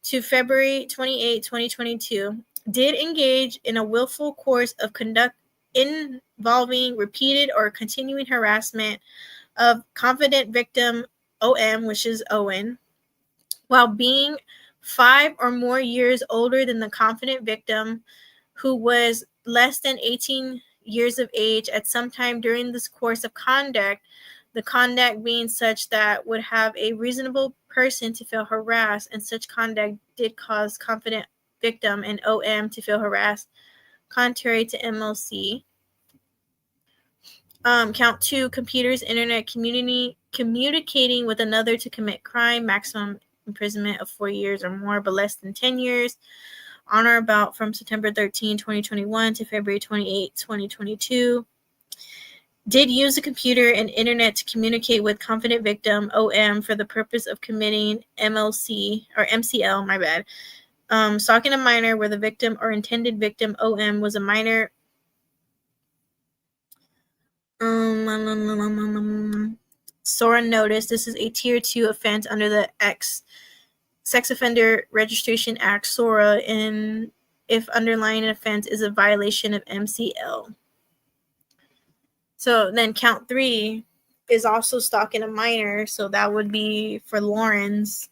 to February 28, 2022. Did engage in a willful course of conduct involving repeated or continuing harassment of confident victim OM, which is Owen, while being 5 or more years older than the confident victim, who was less than 18 years of age at some time during this course of conduct, the conduct being such that would have a reasonable person to feel harassed, and such conduct did cause confident victim and OM to feel harassed, contrary to MLC. Count 2, computers, internet, communicating with another to commit crime, maximum imprisonment of 4 years or more, but less than 10 years. On or about from September 13, 2021 to February 28, 2022. Did use the computer and internet to communicate with confident victim OM for the purpose of committing MLC or MCL, my bad. Stalking a minor where the victim or intended victim OM was a minor. SORA notice. This is a tier 2 offense under the Sex Offender Registration Act, SORA, and if underlying offense is a violation of MCL. So then count 3 is also stalking a minor, so that would be for Lawrence.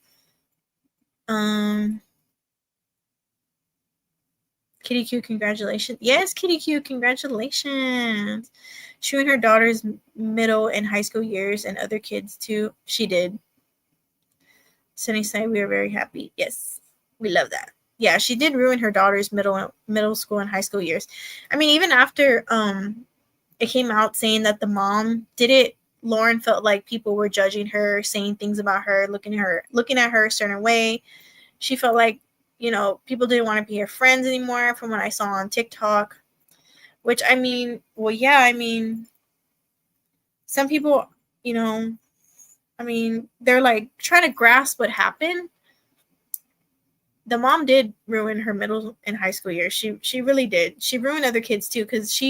Kitty Q, congratulations. Yes, Kitty Q, congratulations. She and her daughter's middle and high school years and other kids too. She did. Sunnyside, we are very happy. Yes, we love that. Yeah, she did ruin her daughter's middle school and high school years. I mean, even after it came out saying that the mom did it, Lauren felt like people were judging her, saying things about her, looking at her a certain way. She felt like, you know, people didn't want to be her friends anymore, from what I saw on TikTok, Which, I mean, well, yeah, I mean, some people, you know, I mean, they're like trying to grasp what happened. The mom did ruin her middle and high school years. She really did. She ruined other kids too, because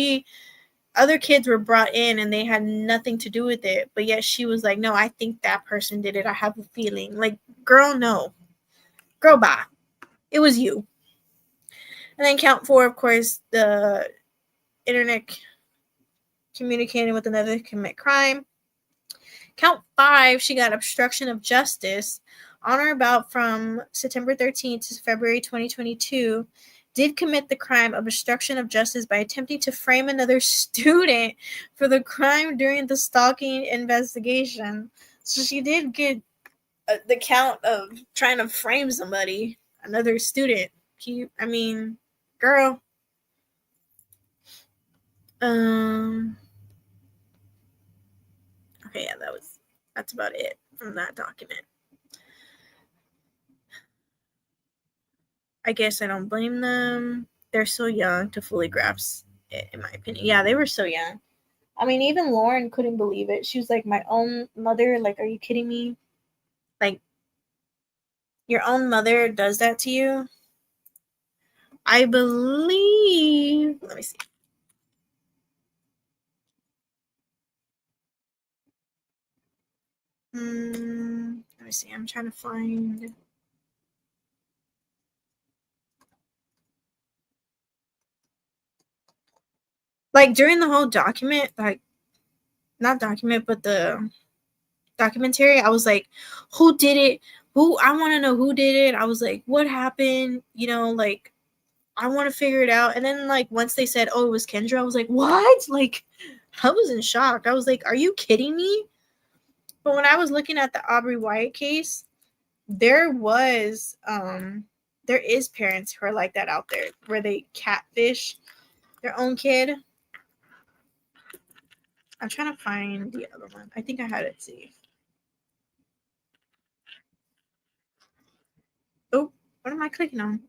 other kids were brought in and they had nothing to do with it. But yet she was like, no, I think that person did it. I have a feeling. Like, girl, no. Girl, bye. It was you. And then count 4, of course, the internet communicating with another to commit crime. Count 5, she got obstruction of justice on or about from September 13th to February 2022. Did commit the crime of obstruction of justice by attempting to frame another student for the crime during the stalking investigation. So she did get the count of trying to frame somebody, another student. I mean, girl. Okay, yeah, that's about it from that document. I guess I don't blame them. They're so young to fully grasp it, in my opinion. Yeah, they were so young. I mean, even Lauren couldn't believe it. She was like, my own mother? Like, are you kidding me? Like, your own mother does that to you? I believe, let me see. Let me see. I'm trying to find. Like, during the whole document, like, not document, but the documentary, I was like, who did it? I want to know who did it. I was like, what happened? You know, like, I want to figure it out. And then, like, once they said, oh, it was Kendra, I was like, what? Like, I was in shock. I was like, are you kidding me? But when I was looking at the Aubrey Wyatt case, there is parents who are like that out there, where they catfish their own kid. I'm trying to find the other one. I think I had it saved. Oh, what am I clicking on?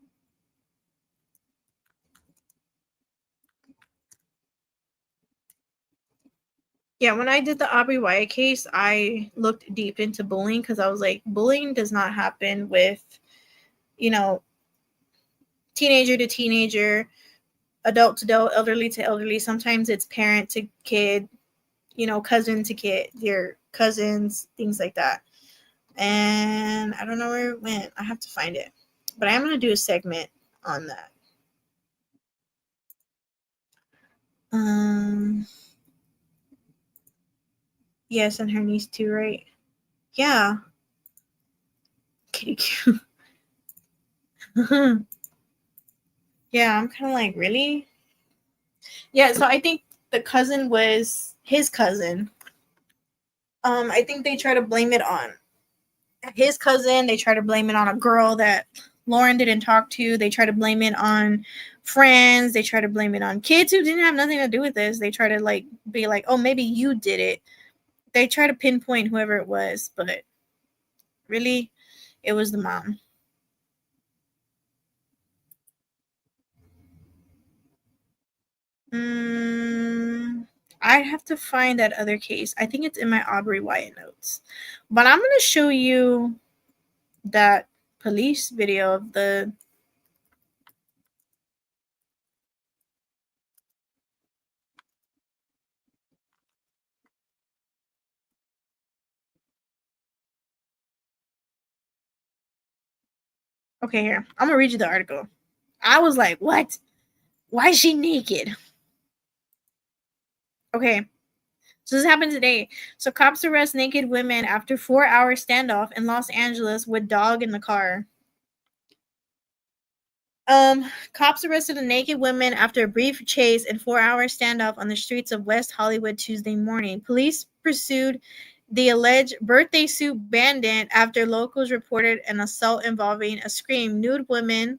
Yeah, when I did the Aubrey Wyatt case, I looked deep into bullying, because I was like, bullying does not happen with, you know, teenager to teenager, adult to adult, elderly to elderly. Sometimes it's parent to kid, you know, cousin to kid, your cousins, things like that. And I don't know where it went. I have to find it. But I'm going to do a segment on that. Yes, and her niece too, right? Yeah. Kitty cute. Yeah, I'm kind of like, really? Yeah, so I think the cousin was his cousin. I think they try to blame it on his cousin. They try to blame it on a girl that Lauren didn't talk to. They try to blame it on friends. They try to blame it on kids who didn't have nothing to do with this. They try to like be like, oh, maybe you did it. They try to pinpoint whoever it was, but really, it was the mom. I have to find that other case. I think it's in my Aubrey Wyatt notes. But I'm going to show you that police video of the... Okay, here. I'm going to read you the article. I was like, what? Why is she naked? Okay. So this happened today. So cops arrest naked women after 4-hour standoff in Los Angeles with dog in the car. Cops arrested a naked woman after a brief chase and 4-hour standoff on the streets of West Hollywood Tuesday morning. Police pursued the alleged birthday suit bandit after locals reported an assault involving a screamed nude woman.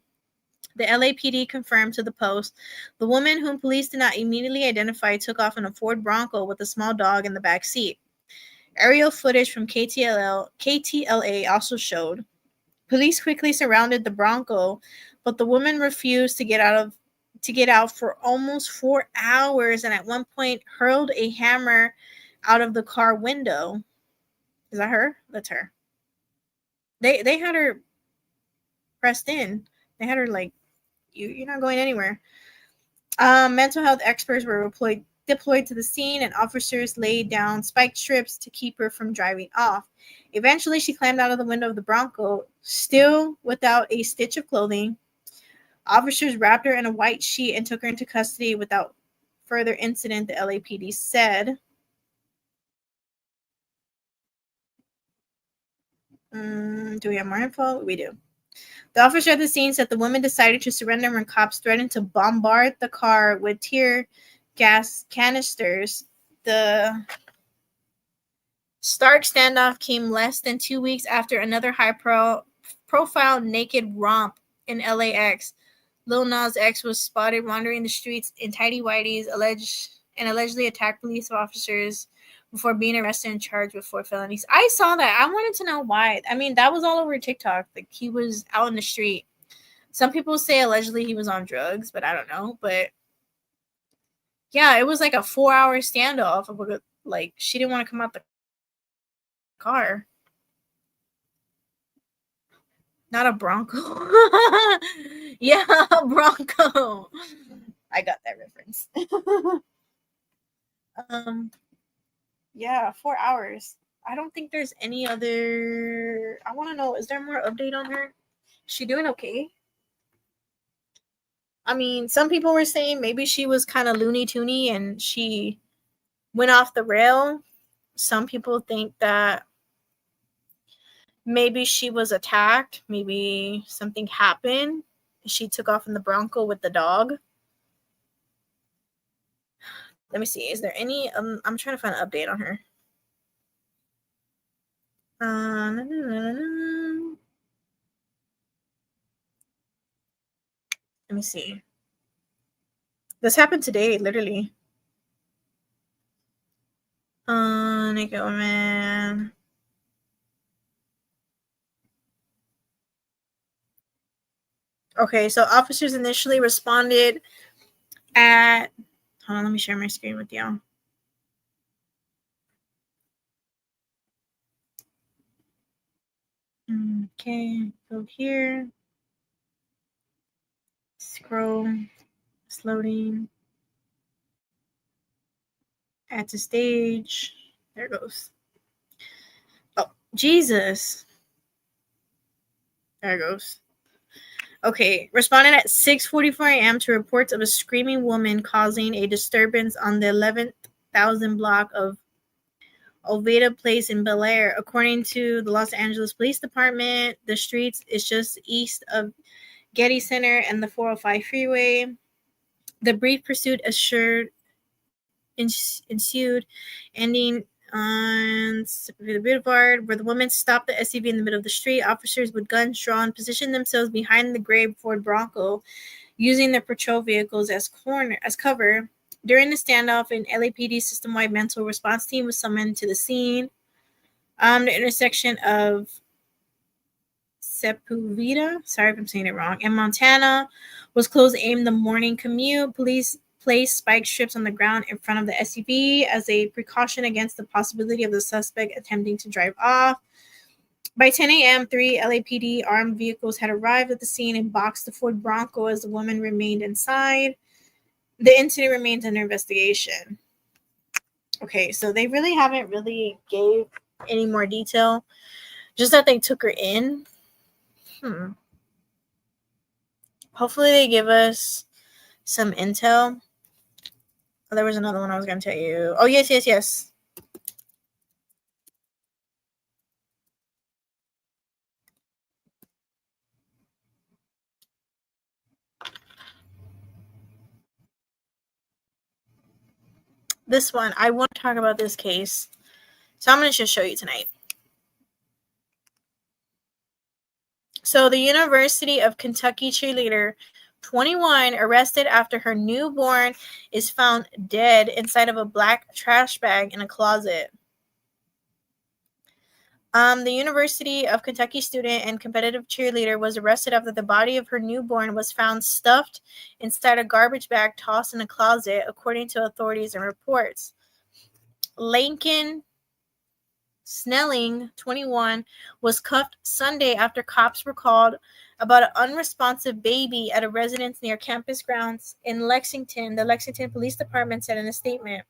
The LAPD confirmed to the Post. The woman, whom police did not immediately identify, took off in a Ford Bronco with a small dog in the back seat. Aerial footage from KTLA also showed. Police quickly surrounded the Bronco, but the woman refused to get out of to get out for almost 4 hours, and at one point hurled a hammer out of the car window. Is that her? That's her. They had her pressed in. They had her like, you're not going anywhere. Mental health experts were deployed to the scene, and officers laid down spike strips to keep her from driving off. Eventually, she climbed out of the window of the Bronco, still without a stitch of clothing. Officers wrapped her in a white sheet and took her into custody without further incident, the LAPD said. Do we have more info? We do. The officer at the scene said the woman decided to surrender when cops threatened to bombard the car with tear gas canisters. The Stark standoff came less than 2 weeks after another high-profile naked romp in LAX. Lil Nas X was spotted wandering the streets in tidy whities, allegedly attacked police officers before being arrested and charged with 4 felonies. I saw that. I wanted to know why. I mean, that was all over TikTok. Like, he was out in the street. Some people say allegedly he was on drugs, but I don't know. But yeah, it was like a 4-hour standoff. Like, she didn't want to come out the car. Not a Bronco. Yeah, a Bronco. I got that reference. Yeah, 4 hours. I don't think there's any other. I want to know, is there more update on her? Is she doing okay? I mean, some people were saying maybe she was kind of loony toony and she went off the rail. Some people think that maybe she was attacked. Maybe something happened. She took off in the Bronco with the dog. Let me see. Is there any? I'm trying to find an update on her. Let me see. This happened today, literally. Naked woman. Okay, so officers initially responded at. Hold on, let me share my screen with y'all. Okay, go here. Scroll. It's loading. Add to stage. There it goes. Oh, Jesus. There it goes. Okay, responded at 6:44 a.m. to reports of a screaming woman causing a disturbance on the 11,000 block of Oveda Place in Bel Air. According to the Los Angeles Police Department, the streets is just east of Getty Center and the 405 freeway. The brief pursuit ensued, ending on the boulevard, where the woman stopped the SUV in the middle of the street. Officers with guns drawn positioned themselves behind the gray Ford Bronco, using their patrol vehicles as cover. During the standoff, an LAPD system-wide mental response team was summoned to the scene. The intersection of Sepulveda, sorry if I'm saying it wrong, and Montana was closed aimed the morning commute. Police placed spike strips on the ground in front of the SUV as a precaution against the possibility of the suspect attempting to drive off. By 10 a.m., 3 LAPD armed vehicles had arrived at the scene and boxed the Ford Bronco as the woman remained inside. The incident remains under investigation. Okay, so they really haven't really gave any more detail. Just that they took her in. Hopefully they give us some intel. Oh, there was another one I was going to tell you. Oh, yes. This one, I want to talk about this case. So I'm going to just show you tonight. So the University of Kentucky cheerleader, 21, arrested after her newborn is found dead inside of a black trash bag in a closet. The University of Kentucky student and competitive cheerleader was arrested after the body of her newborn was found stuffed inside a garbage bag tossed in a closet, according to authorities and reports. Lincoln Snelling, 21, was cuffed Sunday after cops were called about an unresponsive baby at a residence near campus grounds in Lexington, the Lexington Police Department said in a statement.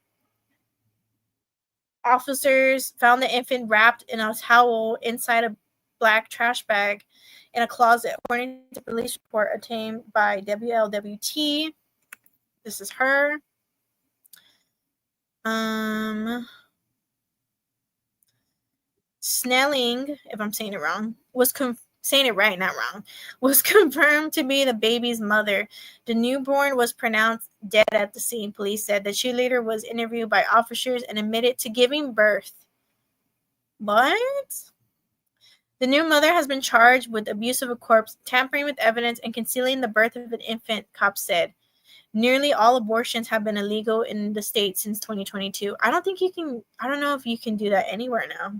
Officers found the infant wrapped in a towel inside a black trash bag in a closet, according to a police report obtained by WLWT. This is her. Snelling, if I'm saying it wrong, saying it right, not wrong, was confirmed to be the baby's mother. The newborn was pronounced dead at the scene, police said. The cheerleader was interviewed by officers and admitted to giving birth. What? The new mother has been charged with abuse of a corpse, tampering with evidence, and concealing the birth of an infant, cops said. Nearly all abortions have been illegal in the state since 2022. I don't know if you can do that anywhere now.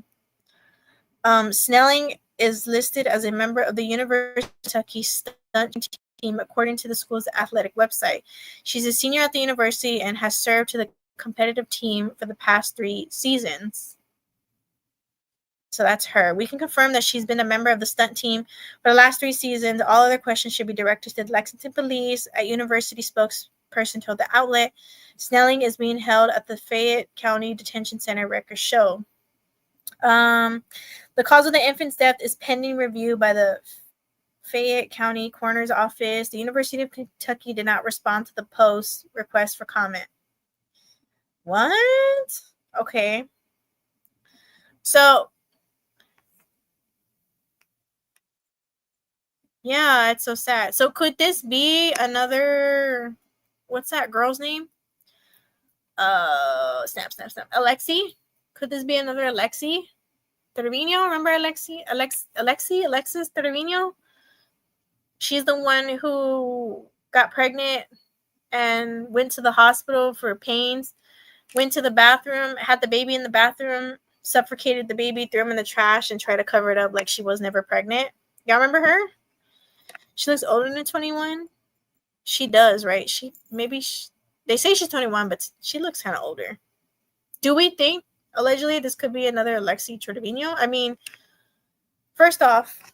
Snelling is listed as a member of the University of Kentucky stunt team, according to the school's athletic website. She's a senior at the university and has served to the competitive team for the past 3 seasons. So that's her. We can confirm that she's been a member of the stunt team for the last 3 seasons. All other questions should be directed to the Lexington Police. A university spokesperson told the outlet. Snelling is being held at the Fayette County Detention Center, records show. The cause of the infant's death is pending review by the Fayette County Coroner's Office. The University of Kentucky did not respond to the Post's request for comment. What? Okay. So, yeah, it's so sad. So could this be another, what's that girl's name? Snap. Alexi? Could this be another Alexi Trevino? Remember Alexis Trevino? She's the one who got pregnant and went to the hospital for pains, went to the bathroom, had the baby in the bathroom, suffocated the baby, threw him in the trash, and tried to cover it up like she was never pregnant. Y'all remember her? She looks older than 21. She does, right? They say she's 21, but she looks kind of older. Do we think, allegedly, this could be another Alexi Trevino? I mean, first off,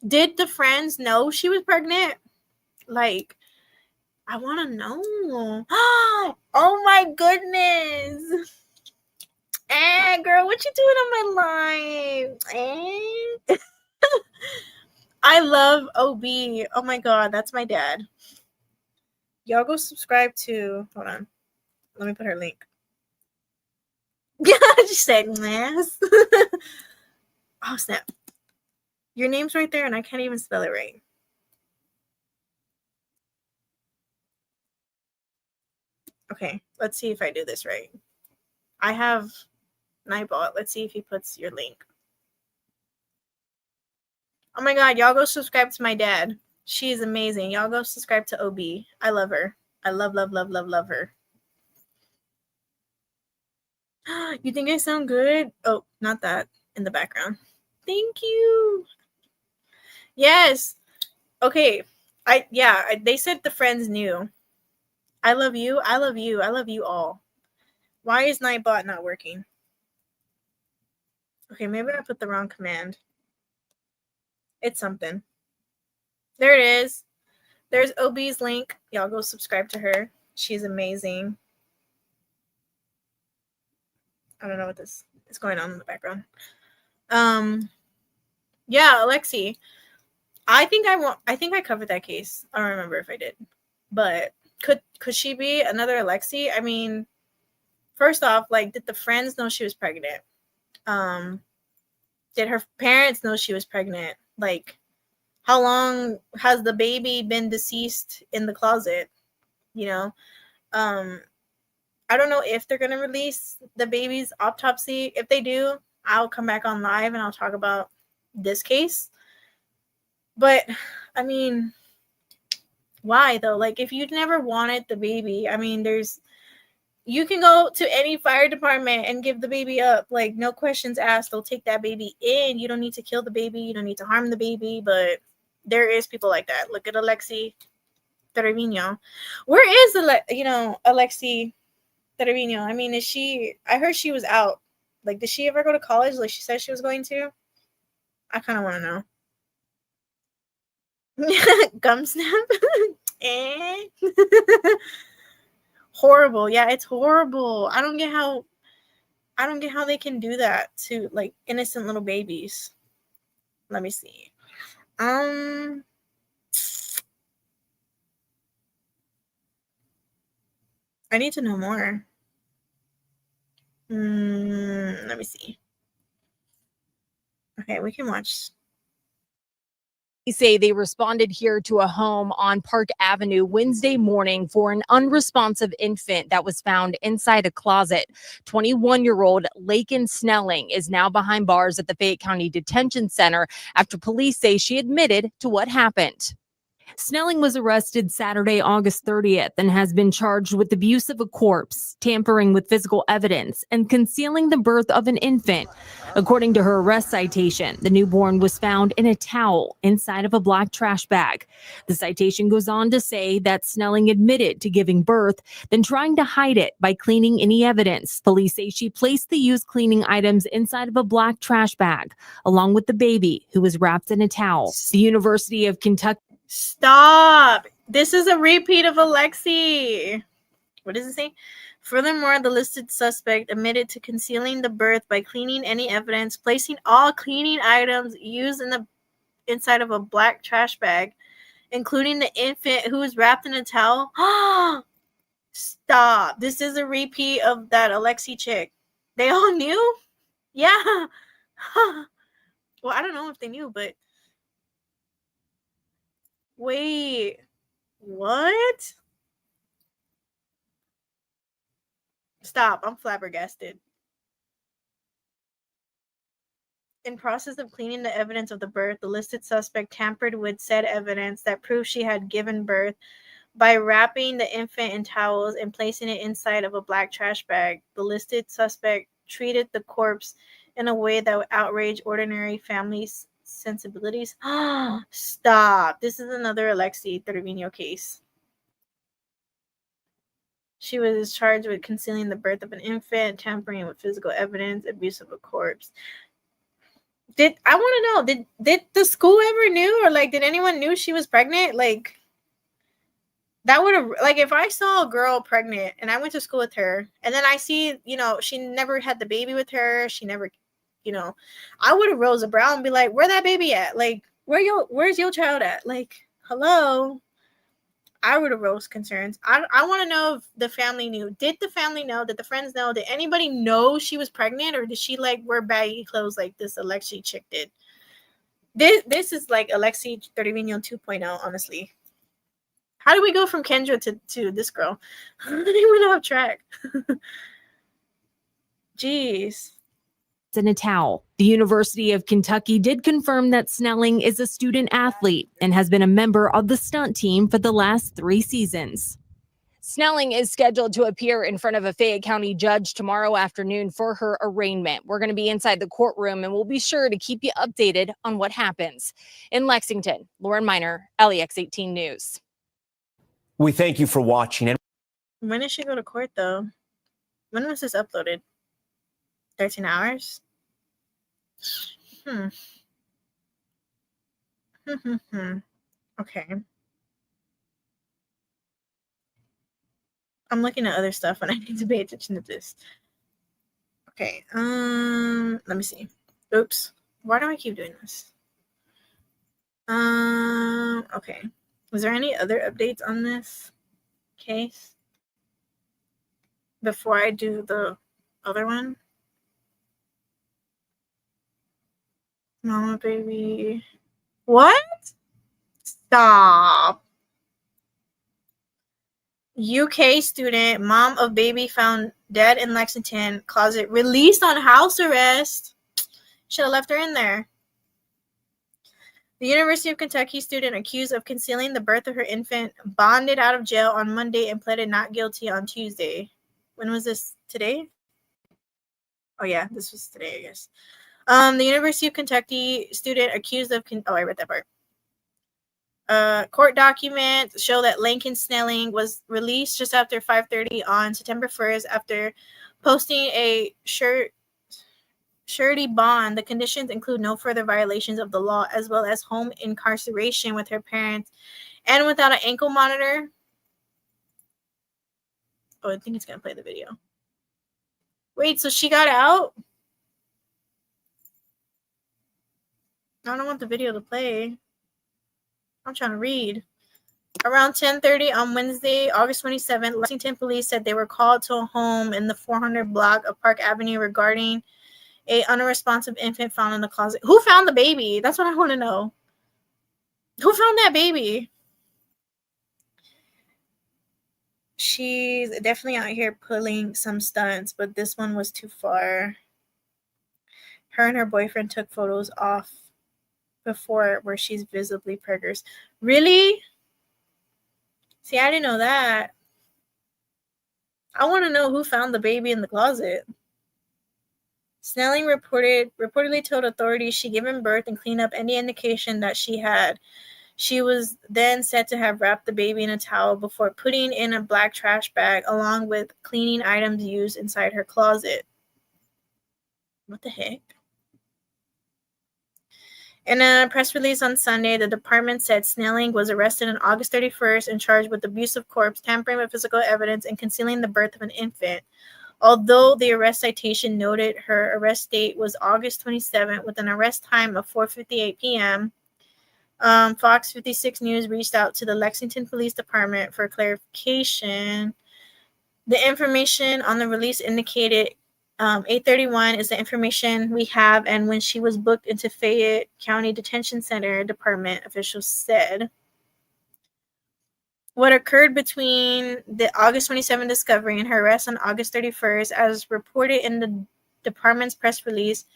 did the friends know she was pregnant? Like, I want to know. Oh my goodness. Girl, what you doing on my live? I love OB. Oh my God, that's my dad. Y'all go subscribe to, hold on. Let me put her link. I just said, yes. Oh, snap. Your name's right there and I can't even spell it right. Okay, let's see if I do this right. I have Nightbot. Let's see if he puts your link. Oh my God, y'all go subscribe to my dad. She is amazing. Y'all go subscribe to OB. I love her. I love her. You think I sound good? Oh, not that in the background. Thank you. Yes. Okay. They said the friends knew. I love you. I love you. I love you all. Why is Nightbot not working? Okay, maybe I put the wrong command. It's something. There it is. There's OB's link. Y'all go subscribe to her. She's amazing. I don't know what this is going on in the background. Yeah, Alexi. I think I covered that case. I don't remember if I did. But could she be another Alexi? I mean, first off, like, did the friends know she was pregnant? Did her parents know she was pregnant? Like, how long has the baby been deceased in the closet? You know? I don't know if they're going to release the baby's autopsy. If they do, I'll come back on live and I'll talk about this case. But, I mean, why though? Like, if you'd never wanted the baby, I mean, You can go to any fire department and give the baby up. Like, no questions asked. They'll take that baby in. You don't need to kill the baby. You don't need to harm the baby. But there is people like that. Look at Alexi Trevino. Where is Alexi Trevino? I mean, I heard she was out. Like, did she ever go to college like she said she was going to? I kind of want to know. Gum snap. Horrible. Yeah, it's horrible. I don't get how they can do that to like innocent little babies. Let me see. I need to know more. Let me see. Okay, we can watch. Say they responded here to a home on Park Avenue Wednesday morning for an unresponsive infant that was found inside a closet. 21-year-old Laken Snelling is now behind bars at the Fayette County Detention Center after police say she admitted to what happened. Snelling was arrested Saturday, August 30th, and has been charged with abuse of a corpse, tampering with physical evidence, and concealing the birth of an infant. According to her arrest citation, the newborn was found in a towel inside of a black trash bag. The citation goes on to say that Snelling admitted to giving birth, then trying to hide it by cleaning any evidence. Police say she placed the used cleaning items inside of a black trash bag, along with the baby, who was wrapped in a towel. The University of Kentucky. Stop. This is a repeat of Alexi. What does it say? Furthermore, the listed suspect admitted to concealing the birth by cleaning any evidence, placing all cleaning items used inside of a black trash bag, including the infant who was wrapped in a towel. Stop. This is a repeat of that Alexi chick. They all knew? Yeah. Well, I don't know if they knew, but wait, what? Stop, I'm flabbergasted. In process of cleaning the evidence of the birth, the listed suspect tampered with said evidence that proved she had given birth by wrapping the infant in towels and placing it inside of a black trash bag. The listed suspect treated the corpse in a way that would outrage ordinary families' sensibilities. Stop. This is another Alexi Trevino case. She was charged with concealing the birth of an infant, tampering with physical evidence, abuse of a corpse. I want to know, did the school ever knew, or like did anyone knew she was pregnant? Like, that would have, like, if I saw a girl pregnant and I went to school with her and then I see, she never had the baby with her, she never, I would have rose a brow and be like, where that baby at? Like, where's your child at? Like, hello. I would have rose concerns. I want to know if the family knew. Did the family know? Did the friends know? Did anybody know she was pregnant, or did she like wear baggy clothes like this Alexi chick did? This is like Alexi Trevino 2.0, honestly. How do we go from Kendra to this girl? I went off track. Jeez. In a towel. The University of Kentucky did confirm that Snelling is a student athlete and has been a member of the stunt team for the last 3 seasons. Snelling is scheduled to appear in front of a Fayette County judge tomorrow afternoon for her arraignment. We're going to be inside the courtroom and we'll be sure to keep you updated on what happens. In Lexington, Lauren Miner, LEX 18 News. We thank you for watching. When did she go to court, though? When was this uploaded? 13 hours? Okay. I'm looking at other stuff and I need to pay attention to this. Okay. Let me see. Oops. Why do I keep doing this? Okay. Was there any other updates on this case before I do the other one? Mama baby. What? Stop. UK student, mom of baby found dead in Lexington closet, released on house arrest. Should have left her in there. The University of Kentucky student accused of concealing the birth of her infant bonded out of jail on Monday and pleaded not guilty on Tuesday. When was this? Today? Oh yeah, this was today, I guess. The University of Kentucky student accused of I read that part. Court documents show that Lincoln Snelling was released just after 5:30 on September 1st after posting a surety bond. The conditions include no further violations of the law, as well as home incarceration with her parents and without an ankle monitor. Oh, I think it's going to play the video. Wait, so she got out? I don't want the video to play. I'm trying to read. Around 10:30 on Wednesday, August 27th, Lexington police said they were called to a home in the 400 block of Park Avenue regarding a unresponsive infant found in the closet. Who found the baby? That's what I want to know. Who found that baby? She's definitely out here pulling some stunts, but this one was too far. Her and her boyfriend took photos off before where she's visibly preggers. Really? See, I didn't know that. I want to know who found the baby in the closet. Snelling reportedly told authorities she'd given birth and cleaned up any indication that she had. She was then said to have wrapped the baby in a towel before putting in a black trash bag along with cleaning items used inside her closet. What the heck? In a press release on Sunday, the department said Snelling was arrested on August 31st and charged with abuse of corpse, tampering with physical evidence, and concealing the birth of an infant. Although the arrest citation noted her arrest date was August 27th with an arrest time of 4:58 p.m., Fox 56 News reached out to the Lexington Police Department for clarification. The information on the release indicated 8:31 is the information we have, and when she was booked into Fayette County Detention Center, department officials said. What occurred between the August 27th discovery and her arrest on August 31st, as reported in the department's press release,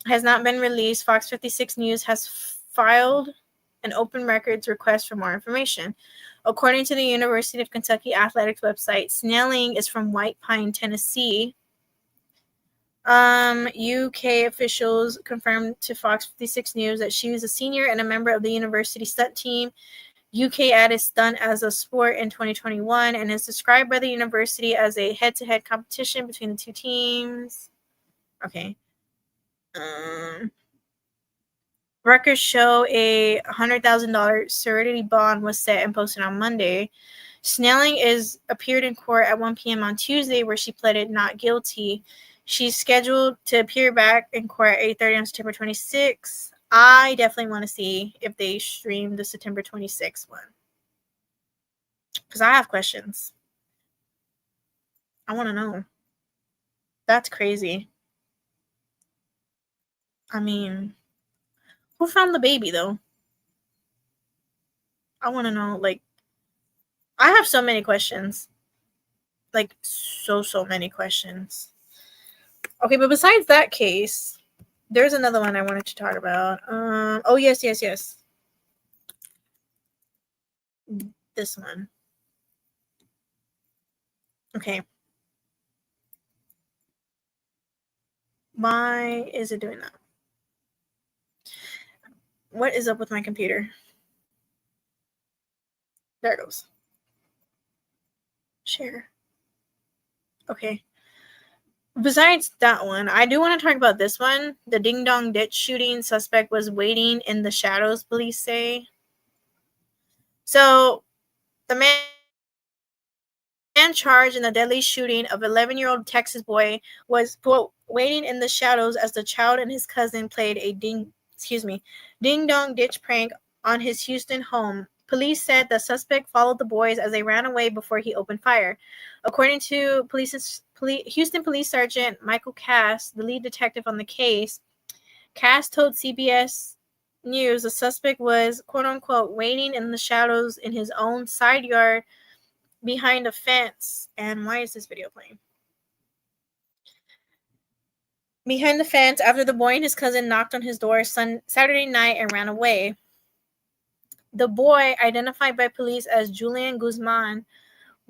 has not been released. Fox 56 News has filed an open records request for more information. According to the University of Kentucky Athletics website, Snelling is from White Pine, Tennessee. UK officials confirmed to Fox 56 News that she was a senior and a member of the university stunt team. UK added stunt as a sport in 2021 and is described by the university as a head-to-head competition between the two teams. Okay. Records show a $100,000 surety bond was set and posted on Monday. Snelling appeared in court at 1 p.m. on Tuesday, where she pleaded not guilty. She's scheduled to appear back in court at 8:30 on September 26th. I definitely want to see if they stream the September 26th one, because I have questions. I want to know. That's crazy. I mean, who found the baby, though? I want to know, like, I have so many questions. Like, so many questions. Okay, but besides that case, there's another one I wanted to talk about. Oh, yes. This one. Okay. Why is it doing that? What is up with my computer? There it goes. Share. Okay. Besides that one, I do want to talk about this one. The Ding Dong Ditch shooting suspect was waiting in the shadows, police say. So, the man charged in the deadly shooting of 11-year-old Texas boy was, quote, waiting in the shadows as the child and his cousin played a ding dong ditch prank on his Houston home. Police said the suspect followed the boys as they ran away before he opened fire. According to Houston Police Sergeant Michael Cass, the lead detective on the case, Cass told CBS News the suspect was, quote unquote, waiting in the shadows in his own side yard behind a fence. And why is this video playing? Behind the fence after the boy and his cousin knocked on his door Saturday night and ran away. The boy, identified by police as Julian Guzman,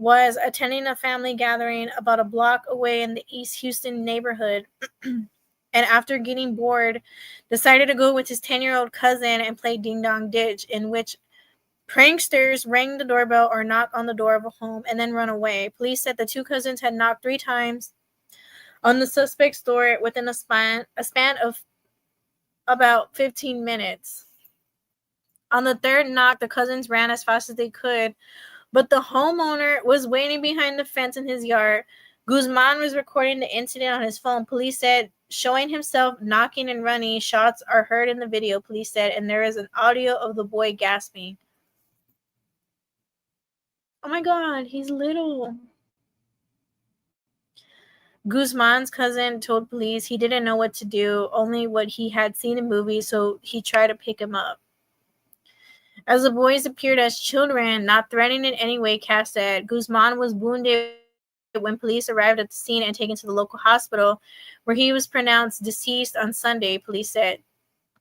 was attending a family gathering about a block away in the East Houston neighborhood. And after getting bored, decided to go with his 10-year-old cousin and play Ding Dong Ditch, in which pranksters rang the doorbell or knock on the door of a home and then run away. Police said the two cousins had knocked 3 times on the suspect's door within a span of about 15 minutes. On the third knock, the cousins ran as fast as they could, but the homeowner was waiting behind the fence in his yard. Guzman was recording the incident on his phone. Police said, showing himself knocking and running. Shots are heard in the video, police said, and there is an audio of the boy gasping. Oh my God, he's little. Guzman's cousin told police he didn't know what to do, only what he had seen in movies, so he tried to pick him up. As the boys appeared as children, not threatening in any way, Cass said, Guzman was wounded when police arrived at the scene and taken to the local hospital, where he was pronounced deceased on Sunday, police said.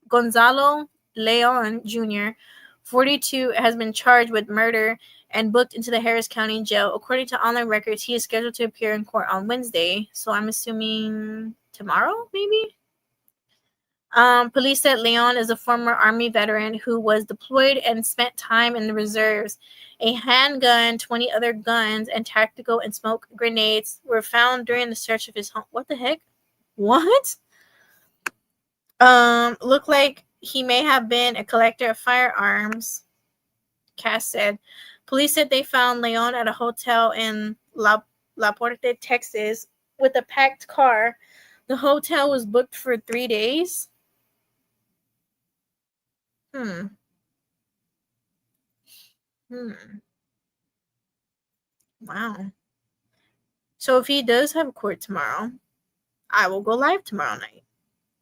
Gonzalo Leon Jr., 42, has been charged with murder and booked into the Harris County Jail. According to online records, he is scheduled to appear in court on Wednesday, so I'm assuming tomorrow, maybe? Police said Leon is a former Army veteran who was deployed and spent time in the reserves. A handgun, 20 other guns, and tactical and smoke grenades were found during the search of his home. What the heck? What? Looked like he may have been a collector of firearms, Cass said. Police said they found Leon at a hotel in La Porte, Texas, with a packed car. The hotel was booked for 3 days. Wow. So if he does have court tomorrow, I will go live tomorrow night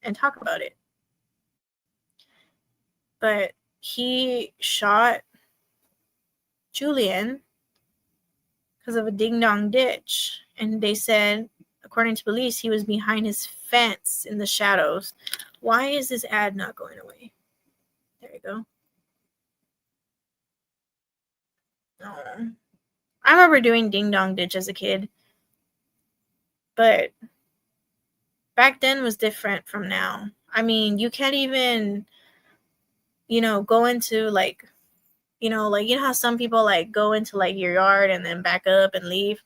and talk about it. But he shot Julian because of a ding-dong ditch. And they said, according to police, he was behind his fence in the shadows. Why is this ad not going away? There you go. Oh. I remember doing ding-dong ditch as a kid. But back then was different from now. I mean, you can't even, go into like how some people like go into like your yard and then back up and leave.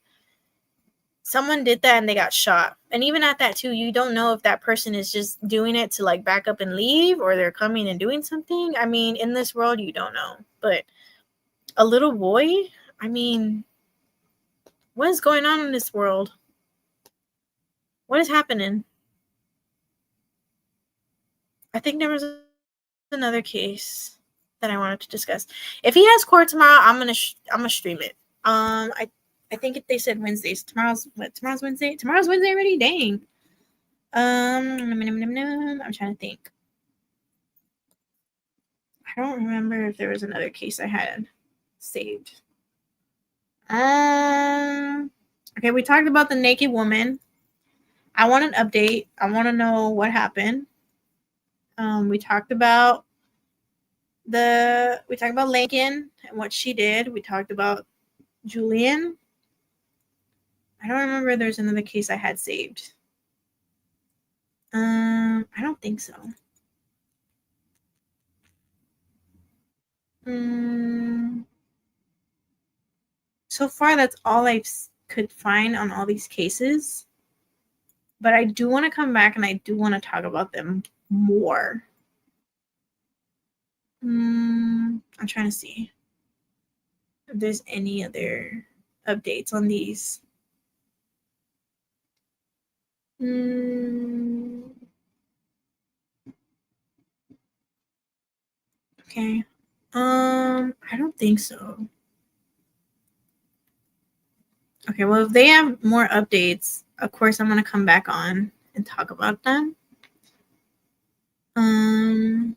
Someone did that and they got shot. And even at that too, you don't know if that person is just doing it to like back up and leave or they're coming and doing something. I mean, in this world, you don't know. But a little boy, I mean, what is going on in this world? What is happening? I think there was another case that I wanted to discuss. If he has court tomorrow, I'm gonna stream it. I think they said Wednesdays. Tomorrow's Wednesday. Tomorrow's Wednesday already. Dang. I'm trying to think. I don't remember if there was another case I had saved. Okay, we talked about the naked woman. I want an update. I want to know what happened. We talked about Lincoln and what she did. We talked about Julian. I don't remember if there's another case I had saved. I don't think so. So far, that's all I could find on all these cases. But I do want to come back and I do want to talk about them more. I'm trying to see if there's any other updates on these. Okay. I don't think so. Okay, well, if they have more updates, of course, I'm going to come back on and talk about them. I'm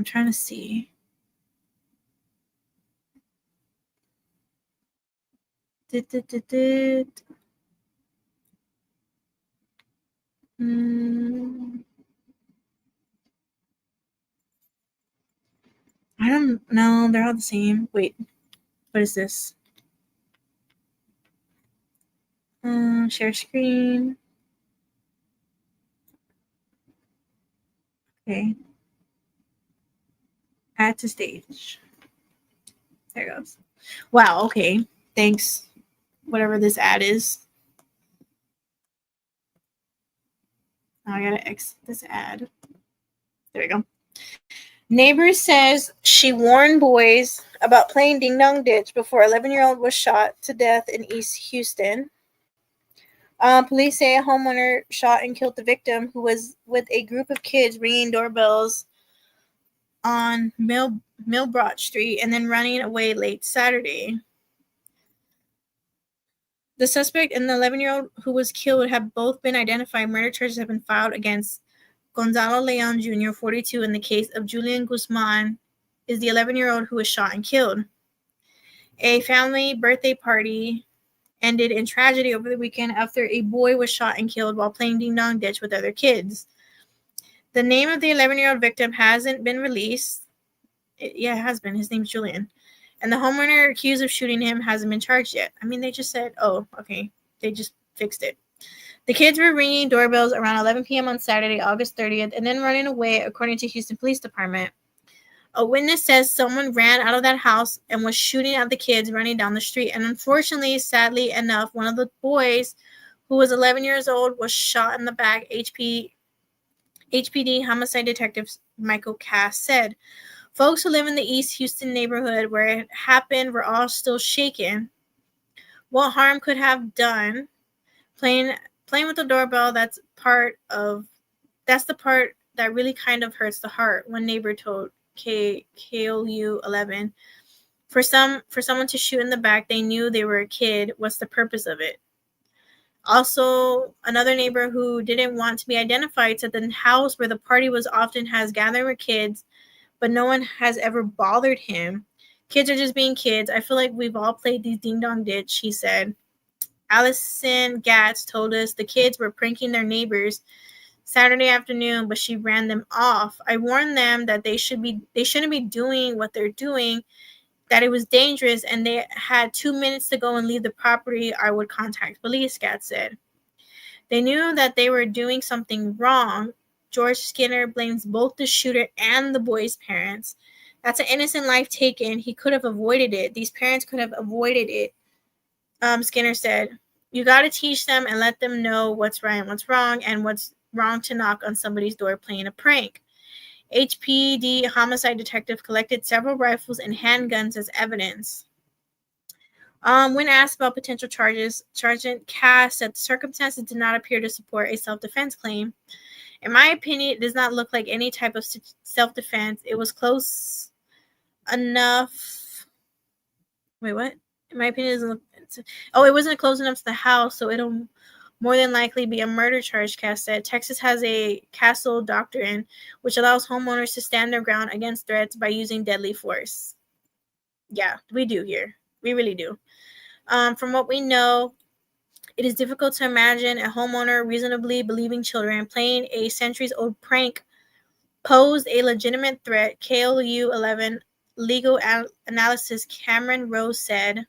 trying to see. I don't know. They're all the same. Wait, what is this? Share screen. Okay. Add to stage. There it goes. Wow, okay. Thanks. Whatever this ad is. Now I gotta exit this ad. There we go. Neighbor says she warned boys about playing ding dong ditch before 11-year-old was shot to death in East Houston. Police say a homeowner shot and killed the victim, who was with a group of kids ringing doorbells on Millbrook Street and then running away late Saturday. The suspect and the 11-year-old who was killed have both been identified. Murder charges have been filed against Gonzalo Leon Jr., 42, in the case of Julian Guzman, is the 11-year-old who was shot and killed. A family birthday party ended in tragedy over the weekend after a boy was shot and killed while playing ding dong ditch with other kids. The name of the 11-year-old victim hasn't been released. It has been. His name's Julian. And the homeowner accused of shooting him hasn't been charged yet. I mean, they just said, oh, okay. They just fixed it. The kids were ringing doorbells around 11 p.m. on Saturday, August 30th, and then running away, according to Houston Police Department. A witness says someone ran out of that house and was shooting at the kids running down the street. And unfortunately, sadly enough, one of the boys, who was 11 years old, was shot in the back, HPD homicide detective Michael Cass said. Folks who live in the East Houston neighborhood where it happened were all still shaken. What harm could have done? Playing with the doorbell, that's the part that really kind of hurts the heart, one neighbor told KOU 11. For someone to shoot in the back, they knew they were a kid. What's the purpose of it? Also, another neighbor who didn't want to be identified said the house where the party was often has gathered with kids, but no one has ever bothered him. Kids are just being kids. I feel like we've all played these ding dong ditch, she said. Allison Gatz told us the kids were pranking their neighbors Saturday afternoon, but she ran them off. I warned them that they shouldn't be doing what they're doing, that it was dangerous, and they had 2 minutes to go and leave the property. I would contact police, Gatz said. They knew that they were doing something wrong. George Skinner blames both the shooter and the boy's parents. That's an innocent life taken. He could have avoided it. These parents could have avoided it. Skinner said, you got to teach them and let them know what's right and what's wrong, and what's wrong to knock on somebody's door playing a prank. HPD homicide detective collected several rifles and handguns as evidence. When asked about potential charges, Sergeant Cass said the circumstances did not appear to support a self-defense claim. In my opinion, it does not look like any type of self-defense. It was close enough. Wait, what? In my opinion, it doesn't look. It wasn't close enough to the house, so it'll more than likely be a murder charge, Cass said. Texas has a castle doctrine, which allows homeowners to stand their ground against threats by using deadly force. Yeah, we do here. We really do. From what we know, it is difficult to imagine a homeowner reasonably believing children playing a centuries-old prank posed a legitimate threat, KOU 11 legal analysis Cameron Rose said.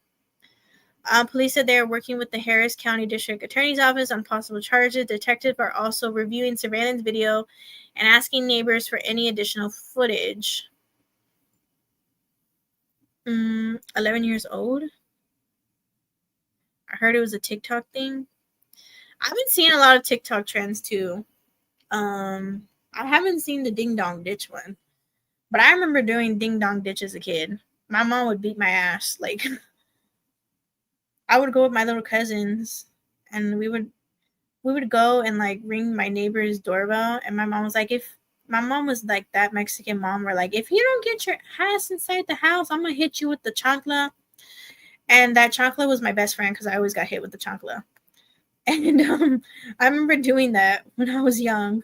Police said they are working with the Harris County District Attorney's Office on possible charges. Detectives are also reviewing surveillance video and asking neighbors for any additional footage. 11 years old? I heard it was a TikTok thing. I've been seeing a lot of TikTok trends too. I haven't seen the ding dong ditch one, but I remember doing ding dong ditch as a kid. My mom would beat my ass. Like, I would go with my little cousins, and we would go and like ring my neighbor's doorbell. And my mom was like, that Mexican mom where like, if you don't get your ass inside the house, I'm gonna hit you with the chancla. And that chancla was my best friend because I always got hit with the chancla. And I remember doing that when I was young.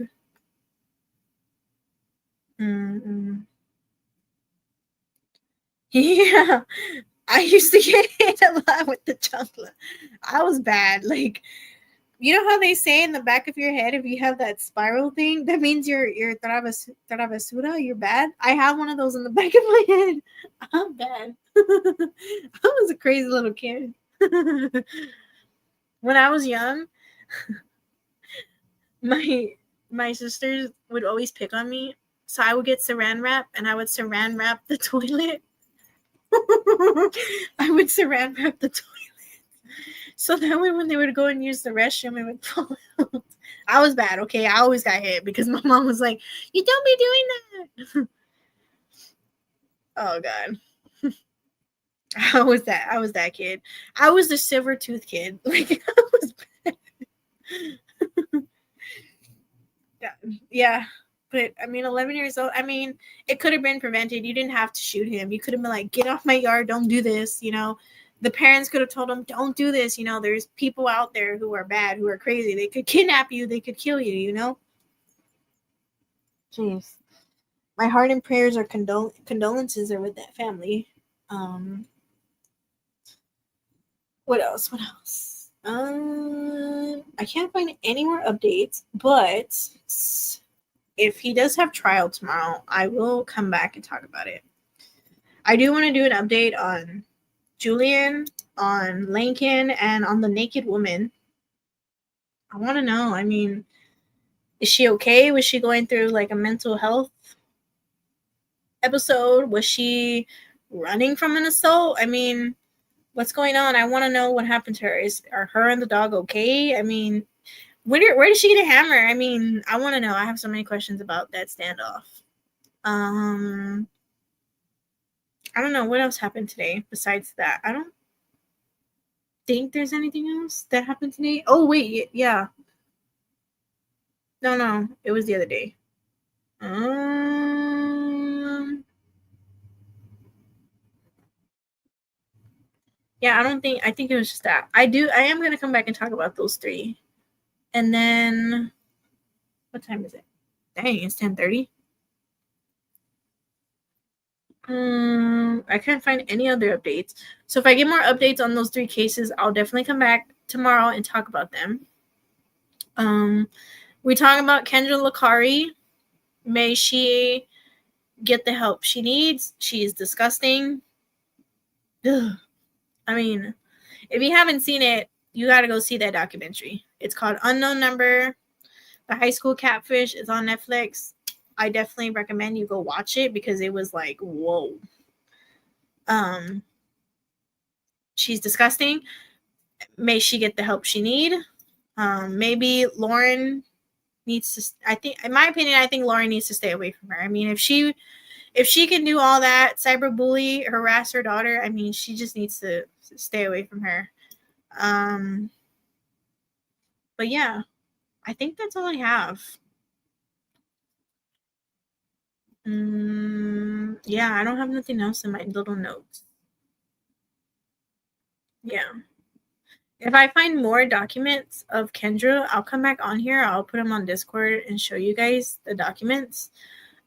Yeah, I used to get hit a lot with the chancla. I was bad. Like, you know how they say in the back of your head, if you have that spiral thing, that means you're travesura, you're bad. I have one of those in the back of my head. I'm bad. I was a crazy little kid. when I was young, my sisters would always pick on me. So I would get saran wrap and I would saran wrap the toilet. I would saran wrap the toilet. So that way when they would go and use the restroom, it would fall out. I was bad, okay? I always got hit because my mom was like, you don't be doing that. Oh, God. I was that kid. I was the silver tooth kid. Like, I was bad. Yeah. But, I mean, 11 years old, I mean, it could have been prevented. You didn't have to shoot him. You could have been like, get off my yard. Don't do this, you know. The parents could have told him, don't do this. You know, there's people out there who are bad, who are crazy. They could kidnap you. They could kill you, you know. Jeez. My heart and prayers are condolences are with that family. What else? I can't find any more updates, but if he does have trial tomorrow, I will come back and talk about it. I do want to do an update on Julian, on Lincoln, and on the naked woman. I want to know. I mean, is she okay? Was she going through like a mental health episode? Was she running from an assault? I mean, what's going on? I want to know what happened to her. Are her and the dog okay? I mean, where did she get a hammer? I mean, I want to know. I have so many questions about that standoff. I don't know what else happened today besides that. I don't think there's anything else that happened today. Oh, wait. Yeah. No. It was the other day. Yeah, I think it was just that. I am going to come back and talk about those three. And then, what time is it? Dang, it's 10:30. I can't find any other updates. So if I get more updates on those three cases, I'll definitely come back tomorrow and talk about them. We talk about Kendra Licari. May she get the help she needs. She is disgusting. Ugh. I mean, if you haven't seen it, you got to go see that documentary. It's called Unknown Number. The High School Catfish is on Netflix. I definitely recommend you go watch it because it was like, whoa. She's disgusting. May she get the help she need. Maybe Lauren needs to, I think, in my opinion, I think Lauren needs to stay away from her. I mean, if she can do all that, cyberbully, harass her daughter, I mean, she just needs to stay away from her. But yeah, I think that's all I have. Yeah, I don't have nothing else in my little notes. Yeah. If I find more documents of Kendra, I'll come back on here. I'll put them on Discord and show you guys the documents.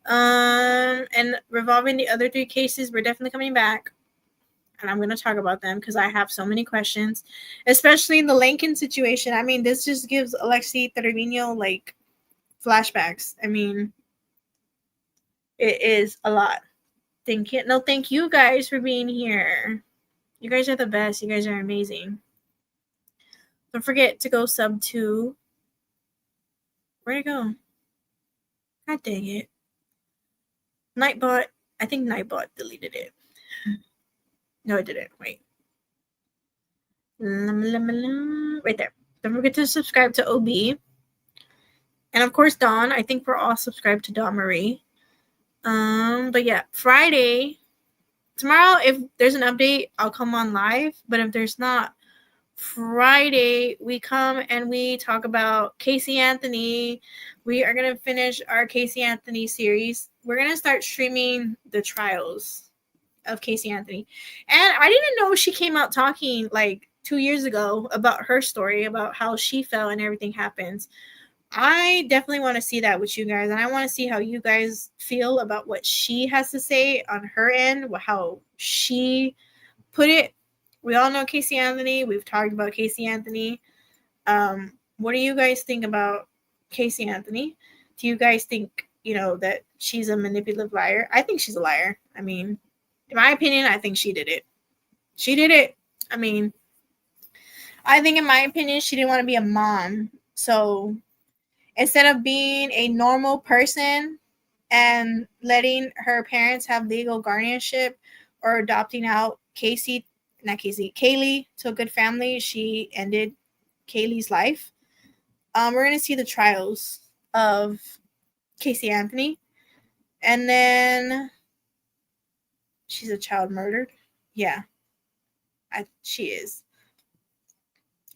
And revolving the other three cases, we're definitely coming back. And I'm going to talk about them because I have so many questions, especially in the Lincoln situation. I mean, this just gives Alexi Trevino like flashbacks. I mean, it is a lot. Thank you guys for being here. You guys are the best. You guys are amazing. Don't forget to go sub to, where'd it go? God dang it. Nightbot. I think Nightbot deleted it. No, it didn't. Wait. Right there. Don't forget to subscribe to OB. And of course, Dawn. I think we're all subscribed to Dawn Marie. But yeah, Friday. Tomorrow, if there's an update, I'll come on live. But if there's not, Friday, we come and we talk about Casey Anthony. We are going to finish our Casey Anthony series. We're going to start streaming the trials of Casey Anthony. And I didn't know she came out talking like 2 years ago about her story, about how she fell and everything happens. I definitely want to see that with you guys. And I want to see how you guys feel about what she has to say on her end, how she put it. We all know Casey Anthony. We've talked about Casey Anthony. What do you guys think about Casey Anthony? Do you guys think, that she's a manipulative liar? I think she's a liar. I mean, in my opinion, I think she did it. She did it. I mean, I think, in my opinion, she didn't want to be a mom. So instead of being a normal person and letting her parents have legal guardianship or adopting out Kaylee to a good family, she ended Kaylee's life. We're going to see the trials of Casey Anthony. And then she's a child murdered. Yeah, she is.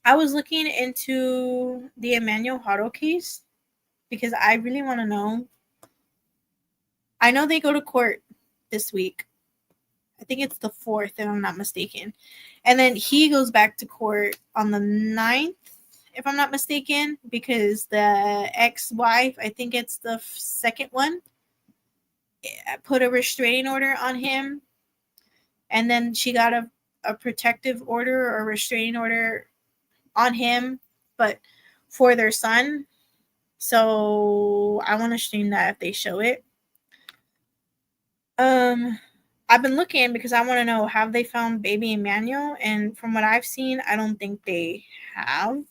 I was looking into the Emmanuel Haro case because I really want to know. I know they go to court this week. I think it's the 4th, if I'm not mistaken. And then he goes back to court on the 9th, if I'm not mistaken, because the ex-wife, I think it's the second one, put a restraining order on him. And then she got a protective order or restraining order on him, but for their son. So I want to stream that if they show it. I've been looking because I want to know, have they found baby Emmanuel? And from what I've seen, I don't think they have.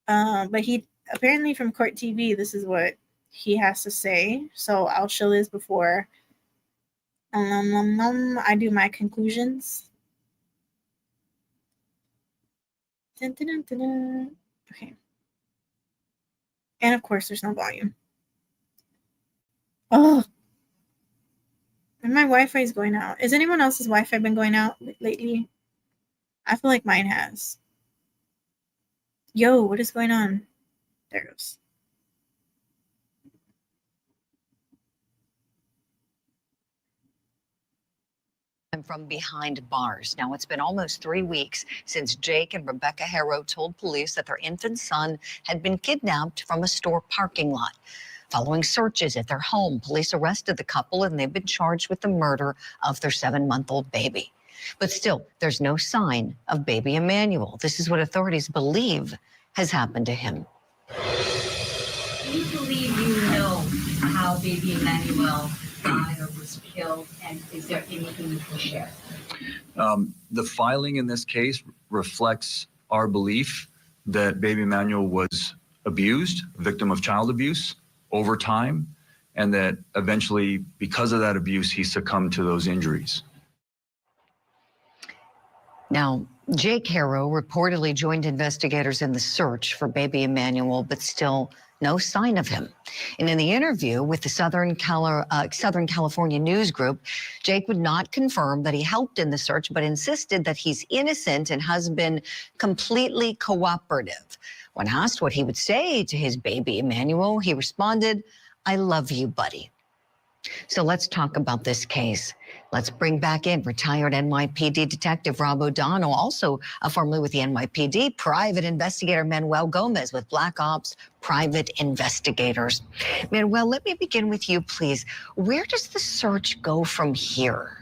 But he apparently, from Court TV, this is what he has to say. So I'll show this before I do my conclusions. Dun, dun, dun, dun, dun. Okay. And of course, there's no volume. Oh. And my Wi-Fi is going out. Is anyone else's Wi-Fi been going out lately? I feel like mine has. Yo, what is going on? There it goes. From behind bars. Now, it's been almost 3 weeks since Jake and Rebecca Harrow told police that their infant son had been kidnapped from a store parking lot. Following searches at their home, police arrested the couple and they've been charged with the murder of their 7-month-old baby. But still, there's no sign of baby Emmanuel. This is what authorities believe has happened to him. Do you believe you know how baby Emmanuel died or was killed, and is there anything you can share? The filing in this case reflects our belief that baby Emmanuel was abused, victim of child abuse over time, and that eventually, because of that abuse, he succumbed to those injuries. Now, Jake Harrow reportedly joined investigators in the search for baby Emmanuel, but still no sign of him. And in the interview with the Southern California News Group, Jake would not confirm that he helped in the search, but insisted that he's innocent and has been completely cooperative. When asked what he would say to his baby Emmanuel, he responded, "I love you, buddy." So let's talk about this case. Let's bring back in retired NYPD Detective Rob O'Donnell, also formerly with the NYPD, private investigator Manuel Gomez with Black Ops Private Investigators. Manuel, let me begin with you, please. Where does the search go from here?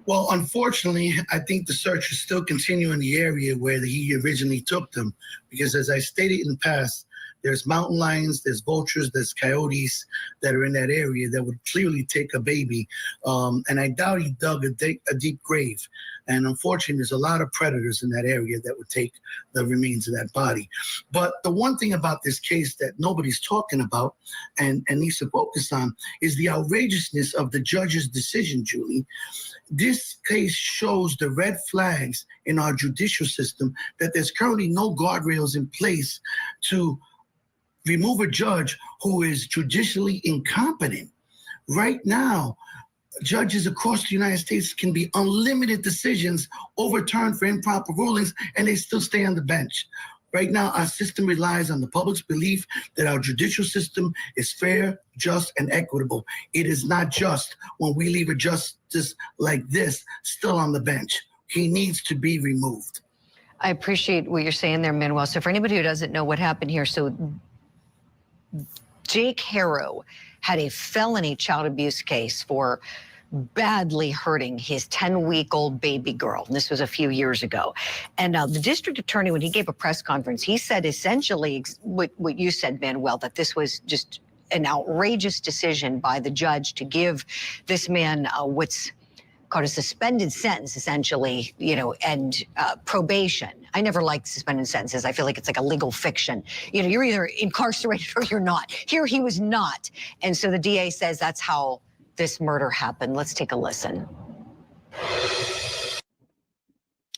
Well, unfortunately, I think the search is still continuing in the area where he originally took them, because as I stated in the past, there's mountain lions, there's vultures, there's coyotes that are in that area that would clearly take a baby. And I doubt he dug a deep grave. And unfortunately, there's a lot of predators in that area that would take the remains of that body. But the one thing about this case that nobody's talking about and needs to focus on is the outrageousness of the judge's decision, Julie. This case shows the red flags in our judicial system, that there's currently no guardrails in place to remove a judge who is judicially incompetent. Right now, judges across the United States can be unlimited decisions overturned for improper rulings, and they still stay on the bench. Right now, our system relies on the public's belief that our judicial system is fair, just, and equitable. It is not just when we leave a justice like this still on the bench. He needs to be removed. I appreciate what you're saying there, Manuel. So for anybody who doesn't know what happened here, so Jake Harrow had a felony child abuse case for badly hurting his 10-week-old baby girl. And this was a few years ago. And the district attorney, when he gave a press conference, he said essentially what you said, Manuel, that this was just an outrageous decision by the judge to give this man what's caught a suspended sentence, essentially, you know, and probation. I never liked suspended sentences. I feel like it's like a legal fiction. You know, you're either incarcerated or you're not. Here, he was not. And so the DA says that's how this murder happened. Let's take a listen.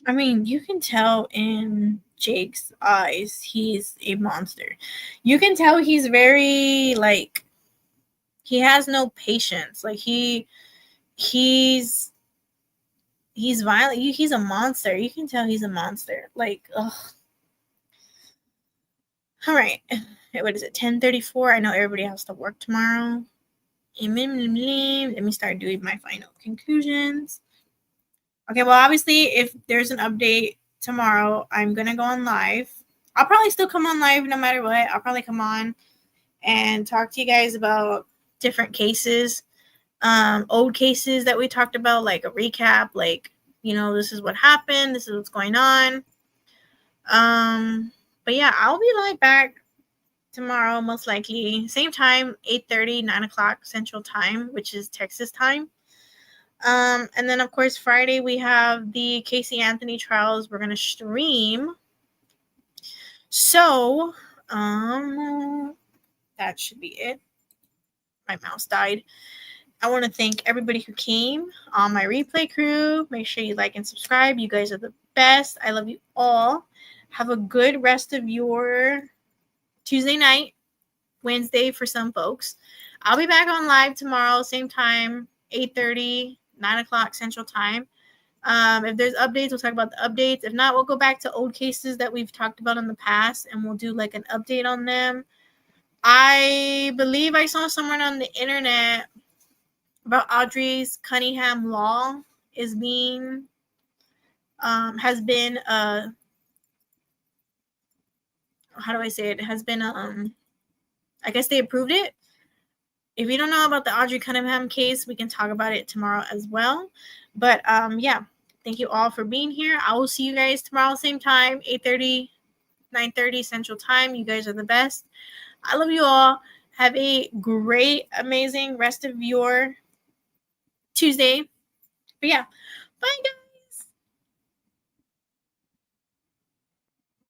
I mean, you can tell in Jake's eyes, he's a monster. You can tell he's very, like, he has no patience. Like, he's violent. He's a monster. You can tell he's a monster. Like, ugh. All right. What is it? 10:34. I know everybody has to work tomorrow. Let me start doing my final conclusions. Okay, well, obviously, if there's an update tomorrow, I'm going to go on live. I'll probably still come on live no matter what. I'll probably come on and talk to you guys about different cases, old cases that we talked about, like a recap, like, you know, this is what happened, this is what's going on. But yeah, I'll be live back tomorrow, most likely. Same time, 8:30, 9 o'clock Central Time, which is Texas time. And then, of course, Friday, we have the Casey Anthony trials. We're going to stream. So, that should be it. My mouse died. I want to thank everybody who came on my replay crew. Make sure you like and subscribe. You guys are the best. I love you all. Have a good rest of your Tuesday night, Wednesday for some folks. I'll be back on live tomorrow, same time, 8:30, 9 o'clock Central Time. If there's updates, we'll talk about the updates. If not, we'll go back to old cases that we've talked about in the past, and we'll do like an update on them. I believe I saw someone on the internet about Audrey's Cunningham law is being, has been, how do I say it? Has been, I guess they approved it. If you don't know about the Audrey Cunningham case, we can talk about it tomorrow as well. But yeah, thank you all for being here. I will see you guys tomorrow, same time, 8:30, 9:30 Central Time. You guys are the best. I love you all. Have a great, amazing rest of your Tuesday. But yeah, bye guys.